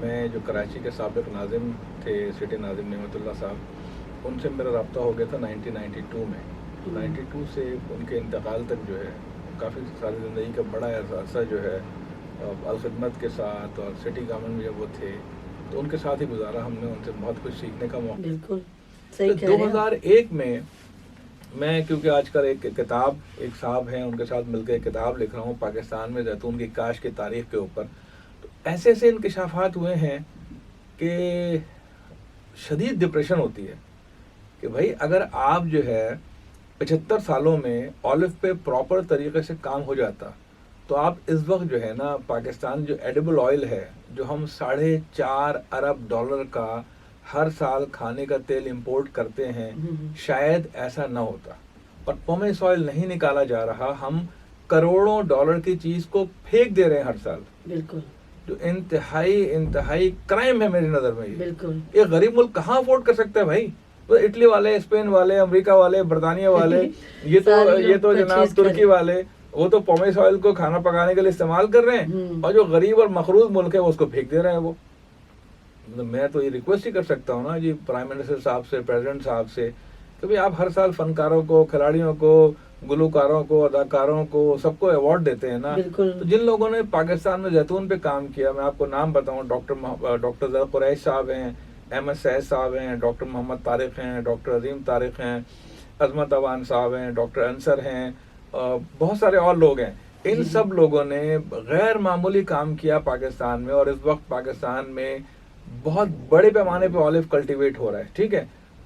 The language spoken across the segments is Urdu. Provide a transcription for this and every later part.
میں جو کراچی کے سابق ناظم تھے سٹی ناظم نعمت اللہ صاحب، ان سے میرا رابطہ ہو گیا تھا 1992 میں. 92 سے ان کے انتقال تک جو ہے کافی ساری زندگی کا بڑا عرصہ جو ہے الخدمت کے ساتھ اور سٹی گورنمنٹ میں جب وہ تھے تو ان کے ساتھ ہی گزارا. ہم نے ان سے بہت کچھ سیکھنے کا موقع. بالکل صحیح کہہ رہے ہیں. 2001 میں کیونکہ آج کل ایک کتاب ایک صاحب ہیں ان کے ساتھ مل کے ایک کتاب لکھ رہا ہوں پاکستان میں زیتون کی کاشت کی تاریخ کے اوپر. تو ایسے ایسے انکشافات ہوئے ہیں کہ شدید ڈپریشن ہوتی ہے کہ بھائی اگر آپ جو ہے 75 سالوں میں اولف پہ پراپر طریقے سے کام ہو جاتا تو آپ اس وقت جو ہے نا پاکستان جو ایڈیبل آئل ہے جو ہم $4.5 ارب کا ہر سال کھانے کا تیل امپورٹ کرتے ہیں شاید ایسا نہ ہوتا. اور پومیس آئل نہیں نکالا جا رہا، ہم کروڑوں ڈالر کی چیز کو پھینک دے رہے ہیں ہر سال. بالکل جو انتہائی کرائم ہے میری نظر میں. بالکل یہ غریب ملک کہاں افورڈ کر سکتا ہے بھائی؟ تو اٹلی والے، اسپین والے، امریکہ والے، برطانیہ والے، یہ تو جناب ترکی والے، وہ تو پومیس آئل کو کھانا پکانے کے لیے استعمال کر رہے ہیں اور جو غریب اور مقروض ملک ہے وہ اس کو پھینک دے رہے ہیں. وہ میں تو یہ ریکویسٹ ہی کر سکتا ہوں نا جی پرائم منسٹر صاحب سے، پریزیڈنٹ صاحب سے کہ بھئی آپ ہر سال فنکاروں کو، کھلاڑیوں کو، گلوکاروں کو، اداکاروں کو سب کو ایوارڈ دیتے ہیں نا. تو جن لوگوں نے پاکستان میں زیتون پہ کام کیا، میں آپ کو نام بتاؤں، ڈاکٹر زر قریش صاحب ہیں، احمد سعید صاحب ہیں، ڈاکٹر محمد طارق ہیں، ڈاکٹر عظیم طارق ہیں، عظمت اوان صاحب ہیں، ڈاکٹر انصر ہیں، بہت سارے اور لوگ ہیں. ان سب لوگوں نے غیر معمولی کام کیا پاکستان میں اور اس وقت پاکستان میں بہت بڑے پیمانے پہ آلو کلٹیویٹ ہو رہا ہے. ٹھیک ہے،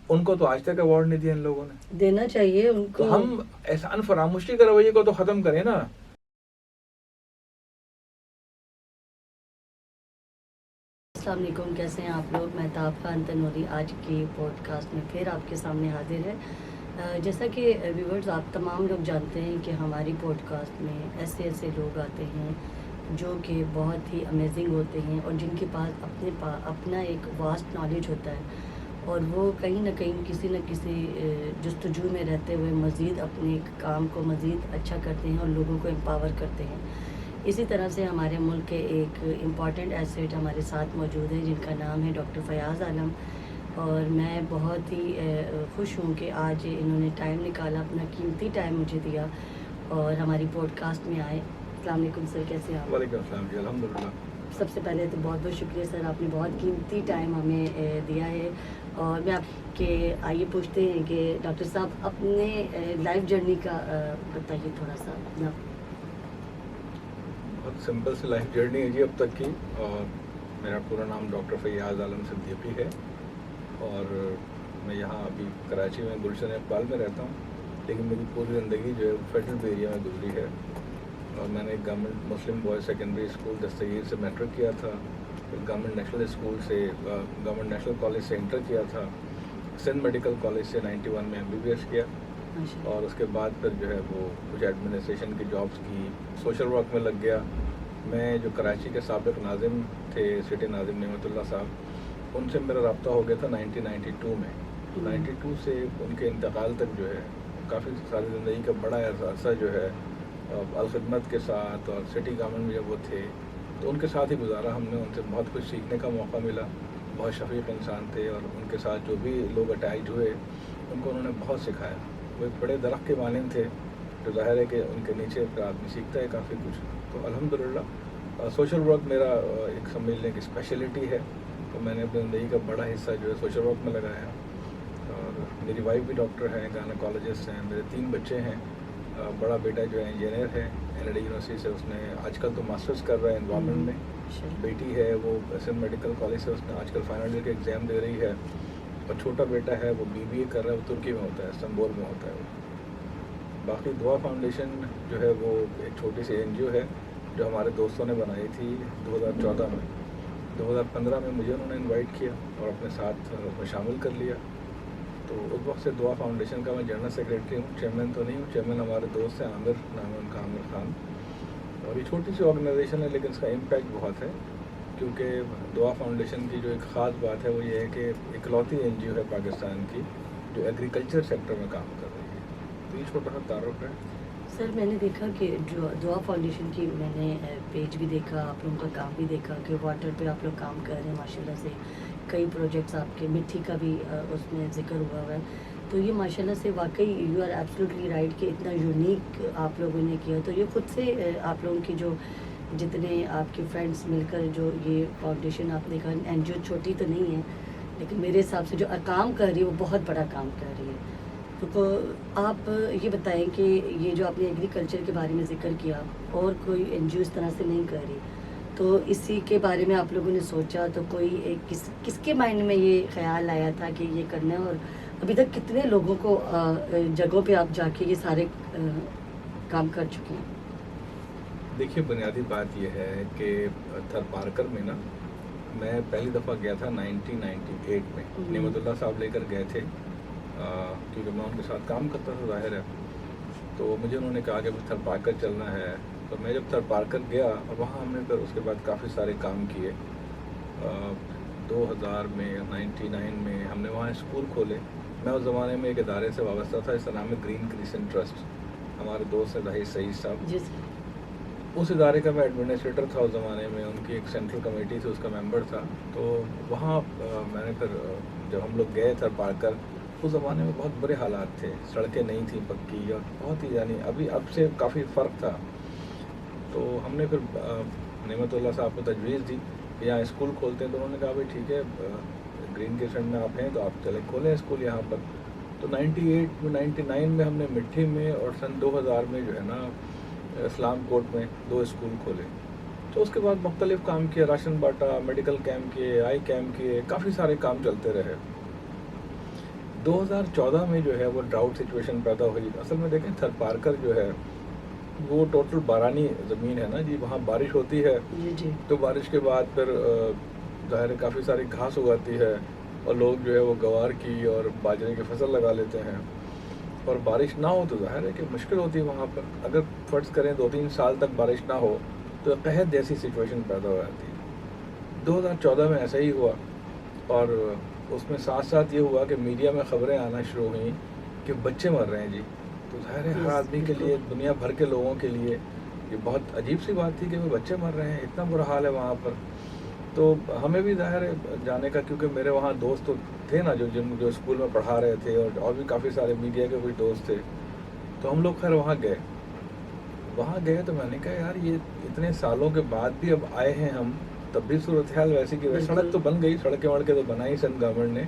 ان کو تو آج تک ایوارڈ نہیں دیا ان لوگوں نے. دینا چاہیے ان کو. تو ہم احسان فراموشی کے رویے کو تو ختم کریں نا. السلام علیکم، کیسے ہیں آپ لوگ؟ مہتاب خان تنوری آج کی پوڈ کاسٹ میں پھر آپ کے سامنے حاضر ہے. جیسا کہ ویورز آپ تمام لوگ جانتے ہیں کہ ہماری پوڈ کاسٹ میں ایسے لوگ آتے ہیں جو کہ بہت ہی امیزنگ ہوتے ہیں اور جن کے پاس اپنا ایک واسٹ نالج ہوتا ہے اور وہ کہیں نہ کہیں کسی نہ کسی جستجو میں رہتے ہوئے مزید اپنے کام کو مزید اچھا کرتے ہیں اور لوگوں کو امپاور کرتے ہیں. اسی طرح سے ہمارے ملک کے ایک امپورٹنٹ ایسیٹ ہمارے ساتھ موجود ہے جن کا نام ہے ڈاکٹر فیاض عالم. اور میں بہت ہی خوش ہوں کہ آج انہوں نے ٹائم نکالا، اپنا قیمتی ٹائم مجھے دیا اور ہماری پوڈ کاسٹ میں آئے. السلام علیکم سر، کیسے ہیں آپ؟ وعلیکم السلام جی، الحمدللہ. سب سے پہلے تو بہت بہت شکریہ سر، آپ نے بہت قیمتی ٹائم ہمیں دیا ہے. اور میں آپ کے آئیے پوچھتے ہیں کہ ڈاکٹر صاحب اپنے لائف جرنی کا بتائیے تھوڑا سا. بہت سمپل سی لائف جرنی ہے جی اب تک کی. اور میرا پورا نام ڈاکٹر فیاض عالم صدیقی ہے اور میں یہاں ابھی کراچی میں گلشن اقبال میں رہتا ہوں، لیکن میری پوری زندگی جو ہے فیڈرل ایریا میں گزری ہے. اور میں نے گورنمنٹ مسلم بوائز سیکنڈری اسکول دستگیر سے میٹرک کیا تھا، پھر گورنمنٹ نیشنل اسکول سے گورنمنٹ نیشنل کالج سے انٹر کیا تھا، سندھ میڈیکل کالج سے 91 میں MBBS کیا اور اس کے بعد پھر جو ہے وہ کچھ ایڈمنسٹریشن کی جابس کی، سوشل ورک میں لگ گیا. میں جو کراچی کے سابق ناظم تھے سٹی ناظم نعمت اللہ صاحب، ان سے میرا رابطہ ہو گیا تھا 1992 میں. 92 سے ان کے انتقال تک جو ہے کافی ساری زندگی کا بڑا عرصہ جو ہے الخدمت کے ساتھ اور سٹی گورنمنٹ میں جب وہ تھے تو ان کے ساتھ ہی گزارا. ہم نے ان سے بہت کچھ سیکھنے کا موقع ملا. بہت شفیق انسان تھے اور ان کے ساتھ جو بھی لوگ اٹیچ ہوئے ان کو انہوں نے بہت سکھایا. وہ ایک بڑے درخت کے مانند تھے جو ظاہر ہے کہ ان کے نیچے پھر آدمی سیکھتا ہے کافی کچھ. تو الحمدللہ سوشل ورک میرا ایک سمجھ لیں کہ اسپیشلٹی ہے. تو میں نے اپنی زندگی کا بڑا حصہ جو ہے سوشل ورک میں لگایا. اور میری وائف بھی ڈاکٹر ہیں، گائنیکالوجسٹ ہیں. میرے 3 بچے ہیں. بڑا بیٹا جو ہے انجینئر ہے NLD یونیورسٹی سے، اس نے آج کل تو ماسٹرز کر رہا ہے انوائرمنٹ میں. بیٹی ہے وہ سندھ میڈیکل کالج سے، اس نے آج کل فائنل ایئر کے ایگزام دے رہی ہے. اور چھوٹا بیٹا ہے وہ BBA کر رہا ہے، وہ ترکی میں ہوتا ہے، استنبول میں ہوتا ہے وہ. باقی دعا فاؤنڈیشن جو ہے وہ ایک چھوٹی سی NGO ہے جو ہمارے دوستوں نے بنائی تھی 2014 میں. 2015 میں مجھے انہوں نے انوائٹ کیا اور اپنے ساتھ شامل کر لیا. تو اس وقت سے دعا فاؤنڈیشن کا میں جنرل سیکریٹری ہوں. چیئرمین تو نہیں ہوں، چیئرمین ہمارے دوست ہیں عامر، نام ہے ان کا عامر خان. اور یہ چھوٹی سی آرگنائزیشن ہے لیکن اس کا امپیکٹ بہت ہے، کیونکہ دعا فاؤنڈیشن کی جو ایک خاص بات ہے وہ یہ ہے کہ اکلوتی NGO ہے پاکستان کی جو ایگریکلچر سیکٹر میں کام کر رہی ہے. تو یہ چھوٹا سا تعارف ہے. سر میں نے دیکھا کہ جو دعا فاؤنڈیشن کی میں نے پیج بھی دیکھا، آپ لوگوں کا کام بھی دیکھا کہ واٹر پہ آپ لوگ کام کر رہے ہیں ماشاءاللہ سے، کئی پروجیکٹس آپ کے مٹی کا بھی اس میں ذکر ہوا ہوا ہے. تو یہ ماشاءاللہ سے واقعی یو آر ایبسلیوٹلی رائٹ کہ اتنا یونیک آپ لوگوں نے کیا. تو یہ خود سے آپ لوگوں کی جو جتنے آپ کے فرینڈس مل کر جو یہ فاؤنڈیشن آپ نے کہا این جی او چھوٹی تو نہیں ہے لیکن میرے حساب سے جو کام کر رہی ہے وہ بہت بڑا کام کر رہی ہے. تو آپ یہ بتائیں کہ یہ جو آپ نے ایگریکلچر کے بارے میں ذکر کیا اور کوئی این جی او اس طرح سے نہیں کر رہی، تو اسی کے بارے میں آپ لوگوں نے سوچا تو کوئی ایک کس کے مائنڈ میں یہ خیال آیا تھا کہ یہ کرنا ہے، اور ابھی تک کتنے لوگوں کو جگہوں پہ آپ جا کے یہ سارے کام کر چکے ہیں؟ دیکھیے بنیادی بات یہ ہے کہ تھر پارکر میں نا میں پہلی دفعہ گیا تھا 1998 میں. نعمت اللہ صاحب لے کر گئے تھے کیونکہ میں ان کے ساتھ کام کرتا تھا ظاہر ہے. تو مجھے انہوں نے کہا کہ تھر پارکر چلنا ہے. تو میں جب تھر پارکر گیا اور وہاں ہم نے پھر اس کے بعد کافی سارے کام کیے. 2000 میں 99 میں ہم نے وہاں اسکول کھولے. میں اس زمانے میں ایک ادارے سے وابستہ تھا، اس کا نام ہے گرین کریسنٹ ٹرسٹ. ہمارے دوست ہیں زاہد سعید صاحب. جی سر. اس ادارے کا میں ایڈمنسٹریٹر تھا اس زمانے میں. ان کی ایک سینٹرل کمیٹی تھی، اس کا ممبر تھا. تو وہاں میں نے پھر جب ہم لوگ گئے تھر پارکر، اس زمانے میں بہت برے حالات تھے، سڑکیں نہیں تھیں پکی اور بہت ہی یعنی اب سے کافی فرق تھا. تو ہم نے پھر نعمت اللہ صاحب کو تجویز دی کہ یہاں اسکول کھولتے ہیں. تو انہوں نے کہا بھائی ٹھیک ہے، گرین کریسنٹ میں آپ ہیں تو آپ چلیں کھولیں اسکول یہاں پر. تو 98 میں 99 میں ہم نے مٹھی میں اور سن 2000 میں جو ہے نا اسلام کوٹ میں 2 اسکول کھولے. تو اس کے بعد مختلف کام کیے، راشن بانٹا، میڈیکل کیمپ کیے، آئی کیمپ کیے، کافی سارے کام چلتے رہے. 2014 میں جو ہے وہ ڈراؤٹ سچویشن پیدا ہوئی. اصل میں دیکھیں تھر پارکر جو ہے وہ ٹوٹل بارانی زمین ہے نا جی، وہاں بارش ہوتی ہے جی. تو بارش کے بعد پھر ظاہر ہے کافی ساری گھاس اگاتی ہے اور لوگ جو ہے وہ گوار کی اور باجرے کی فصل لگا لیتے ہیں. اور بارش نہ ہو تو ظاہر ہے کہ مشکل ہوتی ہے وہاں پر. اگر فرض کریں 2-3 سال تک بارش نہ ہو تو قحط جیسی سچویشن پیدا ہو جاتی ہے. 2014 میں ایسا ہی ہوا اور اس میں ساتھ ساتھ یہ ہوا کہ میڈیا میں خبریں آنا شروع ہوئیں کہ بچے مر رہے ہیں جی. تو ظاہر ہے ہر آدمی کے لیے، دنیا بھر کے لوگوں کے لیے یہ بہت عجیب سی بات تھی کہ وہ بچے مر رہے ہیں، اتنا برا حال ہے وہاں پر. تو ہمیں بھی ظاہر ہے جانے کا، کیونکہ میرے وہاں دوست تو تھے نا جو اسکول میں پڑھا رہے تھے اور بھی کافی سارے میڈیا کے کچھ دوست تھے. تو ہم لوگ خیر وہاں گئے تو میں نے کہا یار یہ اتنے سالوں کے بعد بھی اب آئے ہیں ہم، تب بھی صورتحال ویسی کی ویسی. سڑک تو بن گئی، سڑکیں وڑکیں تو بنائی سندھ گورنمنٹ نے،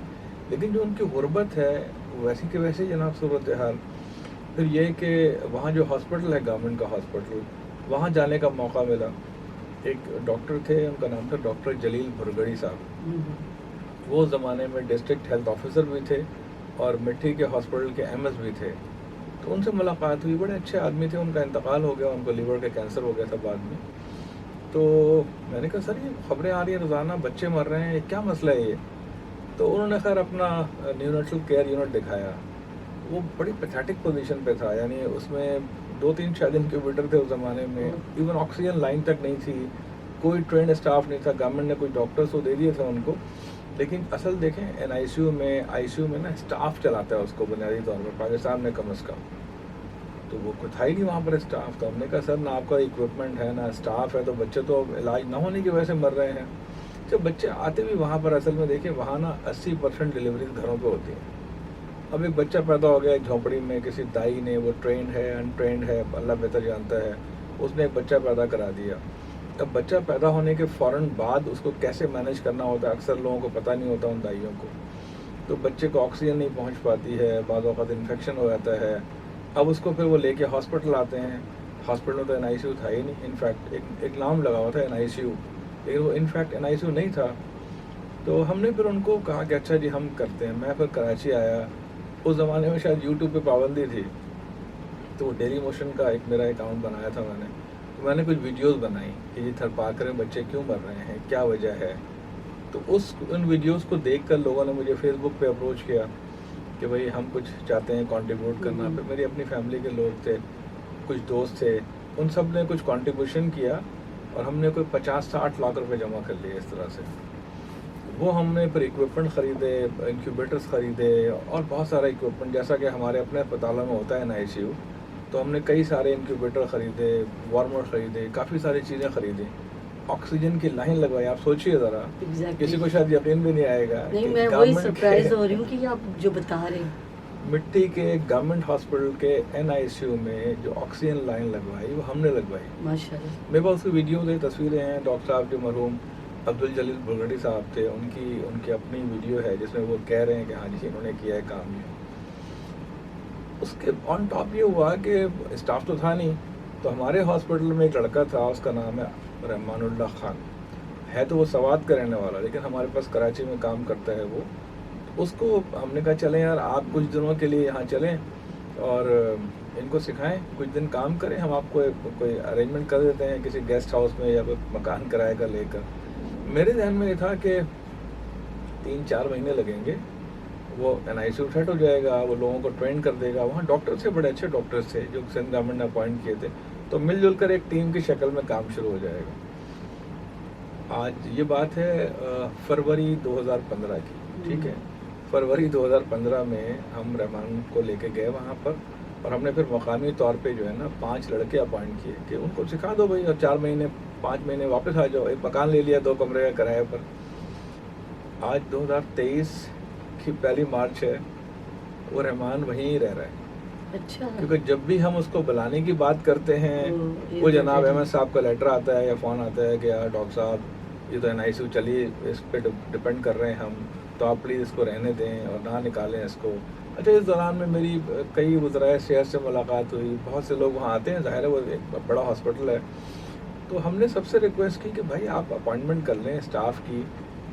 لیکن جو ان کی غربت ہے ویسی کی ویسی جناب صورتحال. پھر یہ کہ وہاں جو ہاسپٹل ہے گورنمنٹ کا ہاسپٹل، وہاں جانے کا موقع ملا. ایک ڈاکٹر تھے، ان کا نام تھا ڈاکٹر جلیل بھرگڑی صاحب. وہ اس زمانے میں ڈسٹرکٹ ہیلتھ آفیسر بھی تھے اور مٹھی کے ہاسپٹل کے ایم ایس بھی تھے. تو ان سے ملاقات ہوئی، بڑے اچھے آدمی تھے. ان کا انتقال ہو گیا، ان کو لیور کا کینسر ہو گیا تھا بعد میں. تو میں نے کہا سر یہ خبریں آ رہی ہیں روزانہ بچے مر رہے ہیں، یہ کیا مسئلہ ہے یہ؟ تو انہوں نے خیر اپنا نیونیٹل کیئر یونٹ دکھایا. وہ بڑی پیتھیٹک پوزیشن پہ تھا، یعنی اس میں 2-3 شاید انکیوبیٹر تھے اس زمانے میں. ایون آکسیجن لائن تک نہیں تھی، کوئی ٹرینڈ اسٹاف نہیں تھا. گورنمنٹ نے کوئی ڈاکٹرس تو دے دیے تھے ان کو، لیکن اصل دیکھیں آئی سی یو میں نا اسٹاف چلاتا ہے اس کو بنیادی طور پر پاکستان میں کم از کم. تو وہ کوئی تھا ہی نہیں وہاں پر اسٹاف. تو ہم نے کہا سر نہ آپ کا اکوپمنٹ ہے نہ اسٹاف ہے، تو بچے تو علاج نہ ہونے کی وجہ سے مر رہے ہیں. جب بچے آتے بھی وہاں پر اصل میں دیکھیں وہاں نا 80% ڈلیوریز گھروں پہ ہوتی ہیں. اب ایک بچہ پیدا ہو گیا ایک جھونپڑی میں، کسی دائی نے، وہ ٹرینڈ ہے انٹرینڈ ہے اللہ بہتر جانتا ہے، اس نے ایک بچہ پیدا کرا دیا. اب بچہ پیدا ہونے کے فوراً بعد اس کو کیسے مینیج کرنا ہوتا ہے اکثر لوگوں کو پتہ نہیں ہوتا ان دائیوں کو. تو بچے کو آکسیجن نہیں پہنچ پاتی ہے، بعض اوقات انفیکشن ہو جاتا ہے. اب اس کو پھر وہ لے کے ہاسپٹل آتے ہیں. ہاسپٹل میں تو این آئی سی یو تھا ہی نہیں. انفیکٹ ایک نام لگا ہوا تھا این آئی سی یو، لیکن وہ in fact N I C U نہیں تھا. تو ہم نے پھر ان کو کہا کہ اچھا جی ہم کرتے ہیں. میں پھر کراچی آیا. اس زمانے میں شاید یوٹیوب پہ پابندی تھی، تو ڈیلی موشن کا ایک میرا اکاؤنٹ بنایا تھا میں نے. تو میں نے کچھ ویڈیوز بنائی کہ یہ تھر پارکر میں بچے کیوں مر رہے ہیں، کیا وجہ ہے. تو ان ویڈیوز کو دیکھ کر لوگوں نے مجھے فیس بک پہ اپروچ کیا کہ بھئی ہم کچھ چاہتے ہیں کنٹریبیوٹ کرنا. پھر میری اپنی فیملی کے لوگ تھے، کچھ دوست تھے، ان سب نے کچھ کنٹریبیوشن کیا اور ہم نے کوئی 50-60 لاکھ روپے جمع کر لیے اس طرح سے. وہ ہم نے پھر اکوپمنٹ خریدے، انکیوبیٹرز خریدے اور بہت سارا اکوپمنٹ جیسا کہ ہمارے اپنے اسپتالوں میں ہوتا ہے این آئی سی یو. تو ہم نے کئی سارے انکیوبیٹر خریدے، وارمر خریدے، کافی ساری چیزیں خریدیں، آکسیجن کی لائن لگوائی. آپ سوچیے ذرا، کسی کو شاید یقین بھی نہیں آئے گا نہیں، کہ میں وہی سرپرائز ہو رہی ہوں کہ آپ جو بتا رہے ہیں. مٹی کے گورنمنٹ ہاسپٹل کے NICU میں جو آکسیجن لائن لگوائی وہ ہم نے لگوائی. ماشاءاللہ. میرے پاس اس کی ویڈیوز ہیں، تصویریں ہیں. ڈاکٹر صاحب جو مرحوم عبدالجلیل بلگڑی صاحب تھے، ان کی اپنی ویڈیو ہے جس میں وہ کہہ رہے ہیں کہ ہاں جی انہوں نے کیا ہے کام. اس کے آن ٹاپ یہ ہوا کہ اسٹاف تو تھا نہیں، تو ہمارے ہاسپٹل میں ایک لڑکا تھا، اس کا نام ہے رحمان اللہ خان. ہے تو وہ سوات کا رہنے والا، لیکن ہمارے پاس کراچی میں کام کرتا ہے وہ. اس کو ہم نے کہا چلیں یار آپ کچھ دنوں کے لیے یہاں چلیں اور ان کو سکھائیں، کچھ دن کام کریں، ہم آپ کو کوئی ارینجمنٹ کر دیتے ہیں کسی گیسٹ ہاؤس میں یا کوئی مکان کرائے کا لے کر. میرے ذہن میں یہ تھا کہ 3-4 مہینے لگیں گے، وہ NICU سیٹ ہو جائے گا، وہ لوگوں کو ٹرین کر دے گا. وہاں ڈاکٹر سے بڑے اچھے ڈاکٹرز تھے جو سندھ گورنمنٹ نے اپوائنٹ کیے تھے، تو مل جل کر ایک ٹیم کی شکل میں کام شروع ہو جائے گا. آج یہ بات ہے فروری 2015 کی، ٹھیک ہے. فروری 2015 میں ہم رحمان کو لے کے گئے وہاں پر، اور ہم نے پھر مقامی طور پہ جو ہے نا 5 لڑکے اپوائنٹ کیے کہ ان کو سکھا دو بھائی، اور 4 مہینے 5 مہینے واپس آ جاؤ. ایک مکان لے لیا 2 کمرے کا کرائے پر. آج 2023 کی 1 مارچ ہے، وہ رحمان وہیں رہ رہا ہے. اچھا. کیونکہ جب بھی ہم اس کو بلانے کی بات کرتے ہیں، وہ جناب احمد صاحب کا لیٹر آتا ہے یا فون آتا ہے کہ یار ڈاکٹر صاحب یہ تو NICU چلی، اس پہ ڈپینڈ کر رہے ہیں ہم، تو آپ پلیز اس کو رہنے دیں اور نہ نکالیں اس کو. اچھا، اس دوران میں میری کئی وزرائے صحت سے ملاقات ہوئی، بہت سے لوگ وہاں آتے ہیں، ظاہر ہے وہ ایک بڑا ہاسپٹل ہے. تو ہم نے سب سے ریکویسٹ کی کہ بھائی آپ اپوائنٹمنٹ کر لیں اسٹاف کی.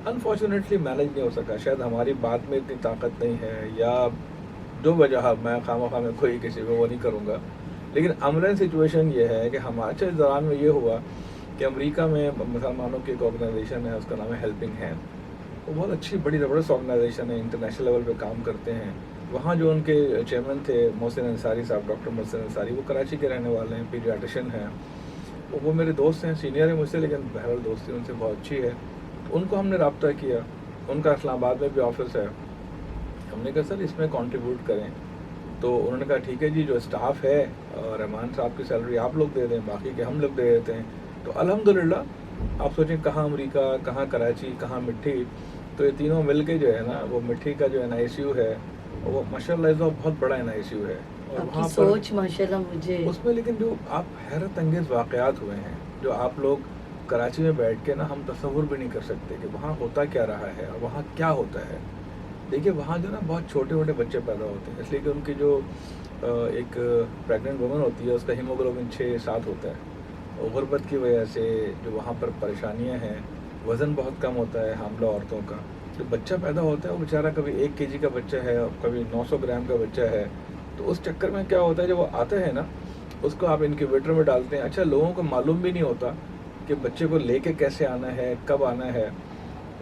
انفارچونیٹلی مینیج نہیں ہو سکا، شاید ہماری بات میں اتنی طاقت نہیں ہے یا جو وجہ، میں خواہ میں کوئی کسی کو وہ نہیں کروں گا. لیکن عملاً سچویشن یہ ہے کہ ہمارے اس دوران میں یہ ہوا کہ امریکہ میں مسلمانوں کی ایک آرگنائزیشن ہے، اس کا نام ہے ہیلپنگ ہینڈ. وہ بہت اچھی بڑی زبردست آرگنائزیشن ہے، انٹرنیشنل لیول پہ کام کرتے ہیں. وہاں جو ان کے چیئرمین تھے محسن انصاری صاحب، ڈاکٹر محسن انصاری، وہ کراچی کے رہنے والے ہیں، پیڈیاٹیشین ہیں. وہ میرے دوست ہیں، سینئر ہیں مجھ سے، لیکن بہرحال دوستی ان سے بہت اچھی ہے. ان کو ہم نے رابطہ کیا، ان کا اسلام آباد میں بھی آفس ہے. ہم نے کہا سر اس میں کنٹریبیوٹ کریں، تو انہوں نے کہا ٹھیک ہے جی، جو اسٹاف ہے رحمان صاحب کی سیلری آپ لوگ دے دیں، باقی کے ہم لوگ دے دیتے ہیں. تو الحمدللہ آپ سوچیں کہاں امریکہ، کہاں کراچی، کہاں مٹھی، تو یہ تینوں مل کے جو ہے نا، وہ مٹھی کا جو NICU ہے وہ ماشاءاللہ بہت بڑا NICU ہے. اور آپ کی وہاں سوچ ماشاءاللہ مجھے اس میں، لیکن جو آپ حیرت انگیز واقعات ہوئے ہیں جو آپ لوگ کراچی میں بیٹھ کے نا ہم تصور بھی نہیں کر سکتے کہ وہاں ہوتا کیا رہا ہے اور وہاں کیا ہوتا ہے. دیکھیے وہاں جو نا بہت چھوٹے چھوٹے بچے پیدا ہوتے ہیں، اس لیے کہ ان کی جو ایک پریگننٹ وومن ہوتی ہے اس کا ہیموگلوبن 6-7 ہوتا ہے. اور غربت کی وجہ سے جو وہاں پر پریشانیاں ہیں، وزن بہت کم ہوتا ہے حاملہ عورتوں کا. جو بچہ پیدا ہوتا ہے وہ بیچارہ کبھی 1 kg کا بچہ ہے اور کبھی 900 گرام کا بچہ ہے. تو اس چکر میں کیا ہوتا ہے، جب وہ آتا ہے نا اس کو آپ انکیوبیٹر میں ڈالتے ہیں. اچھا، لوگوں کو معلوم بھی نہیں ہوتا کہ بچے کو لے کے کیسے آنا ہے، کب آنا ہے.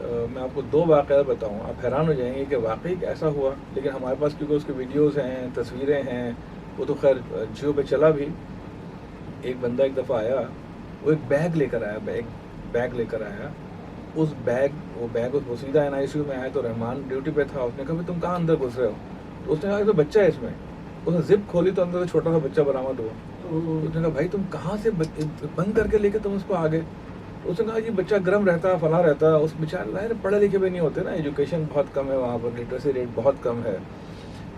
میں آپ کو 2 واقعات بتاؤں، آپ حیران ہو جائیں گے کہ واقعی ایسا ہوا. لیکن ہمارے پاس کیونکہ اس کی ویڈیوز ہیں، تصویریں ہیں، وہ تو خیر جیو پہ چلا بھی. ایک بندہ ایک دفعہ آیا، وہ ایک بیگ لے کر آیا. وہ بیگ وہ سیدھا NICU میں آیا تو رحمان ڈیوٹی پہ تھا. اس نے کہا تم کہاں اندر گھس رہے ہو؟ تو اس نے کہا تو بچہ ہے اس میں. اس نے زپ کھولی تو اندر سے چھوٹا سا بچہ برآمد ہوا. اس نے کہا بھائی تم کہاں سے بند کر کے لے کے تم اس کو آ گئے؟ اس نے کہا یہ بچہ گرم رہتا، فلاں رہتا. اس بیچارے ظاہر پڑھے لکھے بھی نہیں ہوتے نا، ایجوکیشن بہت کم ہے وہاں پر، لٹریسی ریٹ بہت کم ہے.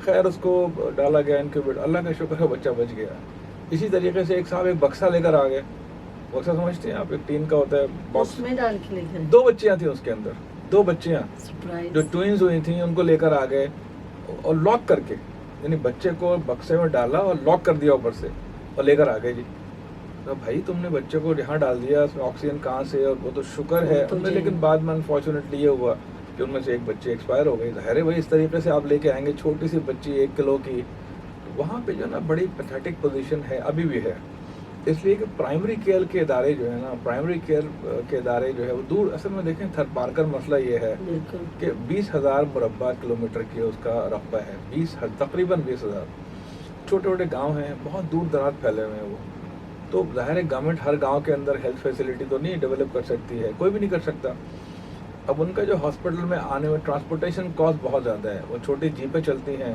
خیر اس کو ڈالا گیا انکیوبیٹر، اللہ کا شکر ہے بچہ بچ گیا. اسی طریقے سے ایک صاحب ایک بکسا لے کر آ گئے. بکسا سمجھتے ہیں آپ، ایک ٹین کا ہوتا ہے باکس، میں ڈال کے لے گئے. 2 بچیاں تھیں اس کے اندر، 2 بچیاں سرپرائز جو ٹوئنز ہوئی تھیں، ان کو لے کر آ گئے اور لاک کر کے، یعنی بچے کو بکسے میں ڈالا اور لاک کر دیا اوپر سے اور لے کر آ گئے. جی تو بھائی تم نے بچے کو یہاں ڈال دیا، اس میں آکسیجن کہاں سے؟ اور وہ تو شکر ہے ان میں، لیکن بعد میں انفارچونیٹلی یہ ہوا کہ ان میں سے ایک بچی ایکسپائر ہو گئی. ظاہر ہے بھائی اس طریقے سے آپ لے کے آئیں گے چھوٹی سی بچی 1 کلو کی، وہاں پہ جو ہے نا بڑی پیتھیٹک پوزیشن ہے، ابھی بھی ہے. اس لیے کہ پرائمری کیئر کے ادارے جو ہے نا، پرائمری کیئر کے ادارے جو ہے وہ دور. اصل میں دیکھیں تھر پارکر مسئلہ یہ ہے کہ 20,000 مربع کلومیٹر کی اس کا رقبہ ہے، تقریباً 20,000. چھوٹے چھوٹے گاؤں ہیں، بہت دور دراز پھیلے ہوئے ہیں وہ. تو ظاہر ہے گورنمنٹ ہر گاؤں کے اندر ہیلتھ فیسلٹی تو نہیں ڈیولپ کر سکتی ہے، کوئی بھی نہیں کر سکتا. اب ان کا جو ہاسپٹل میں آنے میں ٹرانسپورٹیشن کاسٹ بہت زیادہ ہے. وہ چھوٹی جیپیں چلتی ہیں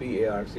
PARC,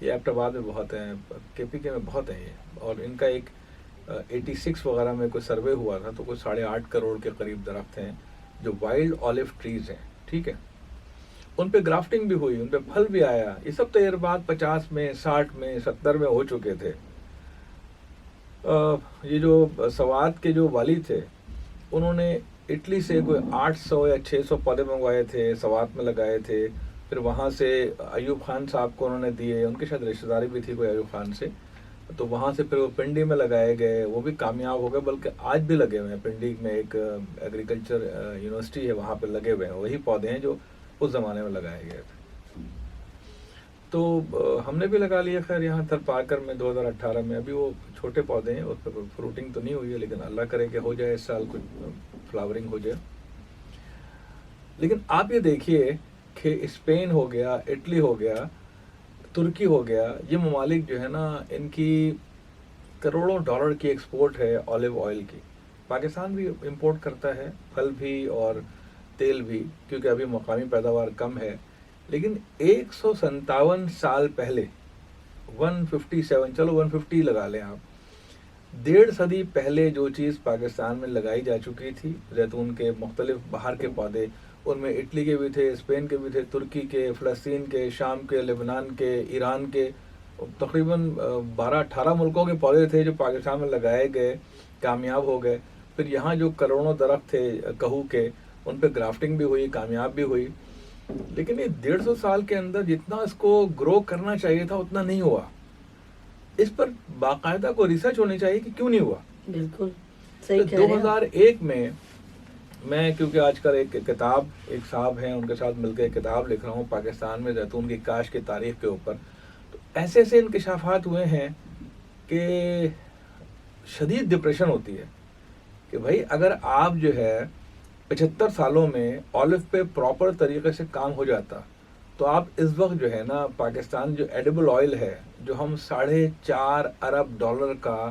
یہ ایبٹ آباد میں بہت ہیں, KPK میں بہت ہیں یہ, اور ان کا ایک 86 وغیرہ میں کوئی سروے ہوا تھا تو کوئی 8.5 کروڑ کے قریب درخت ہیں جو وائلڈ آلیو ٹریز ہیں, ٹھیک ہے. ان پہ گرافٹنگ بھی ہوئی, ان پہ پھل بھی آیا. یہ سب تجربات 50 میں 60 میں 70 میں ہو چکے تھے. یہ جو سوات کے جو والی تھے انہوں نے اٹلی سے کوئی 800 یا 600 پودے منگوائے تھے, سوات میں لگائے تھے. پھر وہاں سے ایوب خان صاحب کو انہوں نے دیے, ان کے شاید رشتہ داری بھی تھی کوئی ایوب خان سے, تو وہاں سے پھر وہ پنڈی میں لگائے گئے, وہ بھی کامیاب ہو گئے, بلکہ آج بھی لگے ہوئے ہیں. پنڈی میں ایک ایگریکلچر یونیورسٹی ہے, وہاں پہ لگے ہوئے ہیں وہی پودے ہیں جو اس زمانے میں لگائے گئے تھے. تو ہم نے بھی لگا لیا خیر یہاں تھر پارکر میں 2018 میں. ابھی وہ چھوٹے پودے ہیں, اس پہ فروٹنگ تو نہیں ہوئی ہے, لیکن اللہ کرے کہ ہو جائے اس سال کچھ فلاورنگ ہو جائے. لیکن آپ یہ دیکھیے کہ اسپین ہو گیا, اٹلی ہو گیا, ترکی ہو گیا, یہ ممالک جو ہے نا ان کی کروڑوں ڈالر کی ایکسپورٹ ہے آلیو آئل کی. پاکستان بھی امپورٹ کرتا ہے پھل بھی اور تیل بھی, کیونکہ ابھی مقامی پیداوار کم ہے. لیکن 157 سال پہلے 157, چلو 150 لگا لیں آپ, 1.5 صدی پہلے جو چیز پاکستان میں لگائی جا چکی تھی, زیتون کے مختلف باہر کے پودے, ان میں اٹلی کے بھی تھے, اسپین کے بھی تھے, ترکی کے, فلسطین کے, شام کے, لبنان کے, ایران کے, تقریباً 12-18 ملکوں کے پودے تھے جو پاکستان میں لگائے گئے, کامیاب ہو گئے. پھر یہاں جو کروڑوں درخت تھے کہو کے, ان پہ گرافٹنگ بھی ہوئی, کامیاب بھی ہوئی. لیکن یہ 150 سال کے اندر جتنا اس کو گرو کرنا چاہیے تھا اتنا نہیں ہوا. اس پر باقاعدہ کو ریسرچ ہونی چاہیے کہ کیوں نہیں ہوا. بالکل صحیح کہہ رہے ہیں. 2001 میں کیونکہ آج کل ایک کتاب, ایک صاحب ہیں ان کے ساتھ مل کے ایک کتاب لکھ رہا ہوں پاکستان میں زیتون کی کاشت کی تاریخ کے اوپر. تو ایسے ایسے انکشافات ہوئے ہیں کہ شدید ڈپریشن ہوتی ہے کہ بھائی اگر آپ جو ہے 75 سالوں میں آلو پہ پراپر طریقے سے کام ہو جاتا تو آپ اس وقت جو ہے نا پاکستان جو ایڈیبل آئل ہے جو ہم $4.5 ارب کا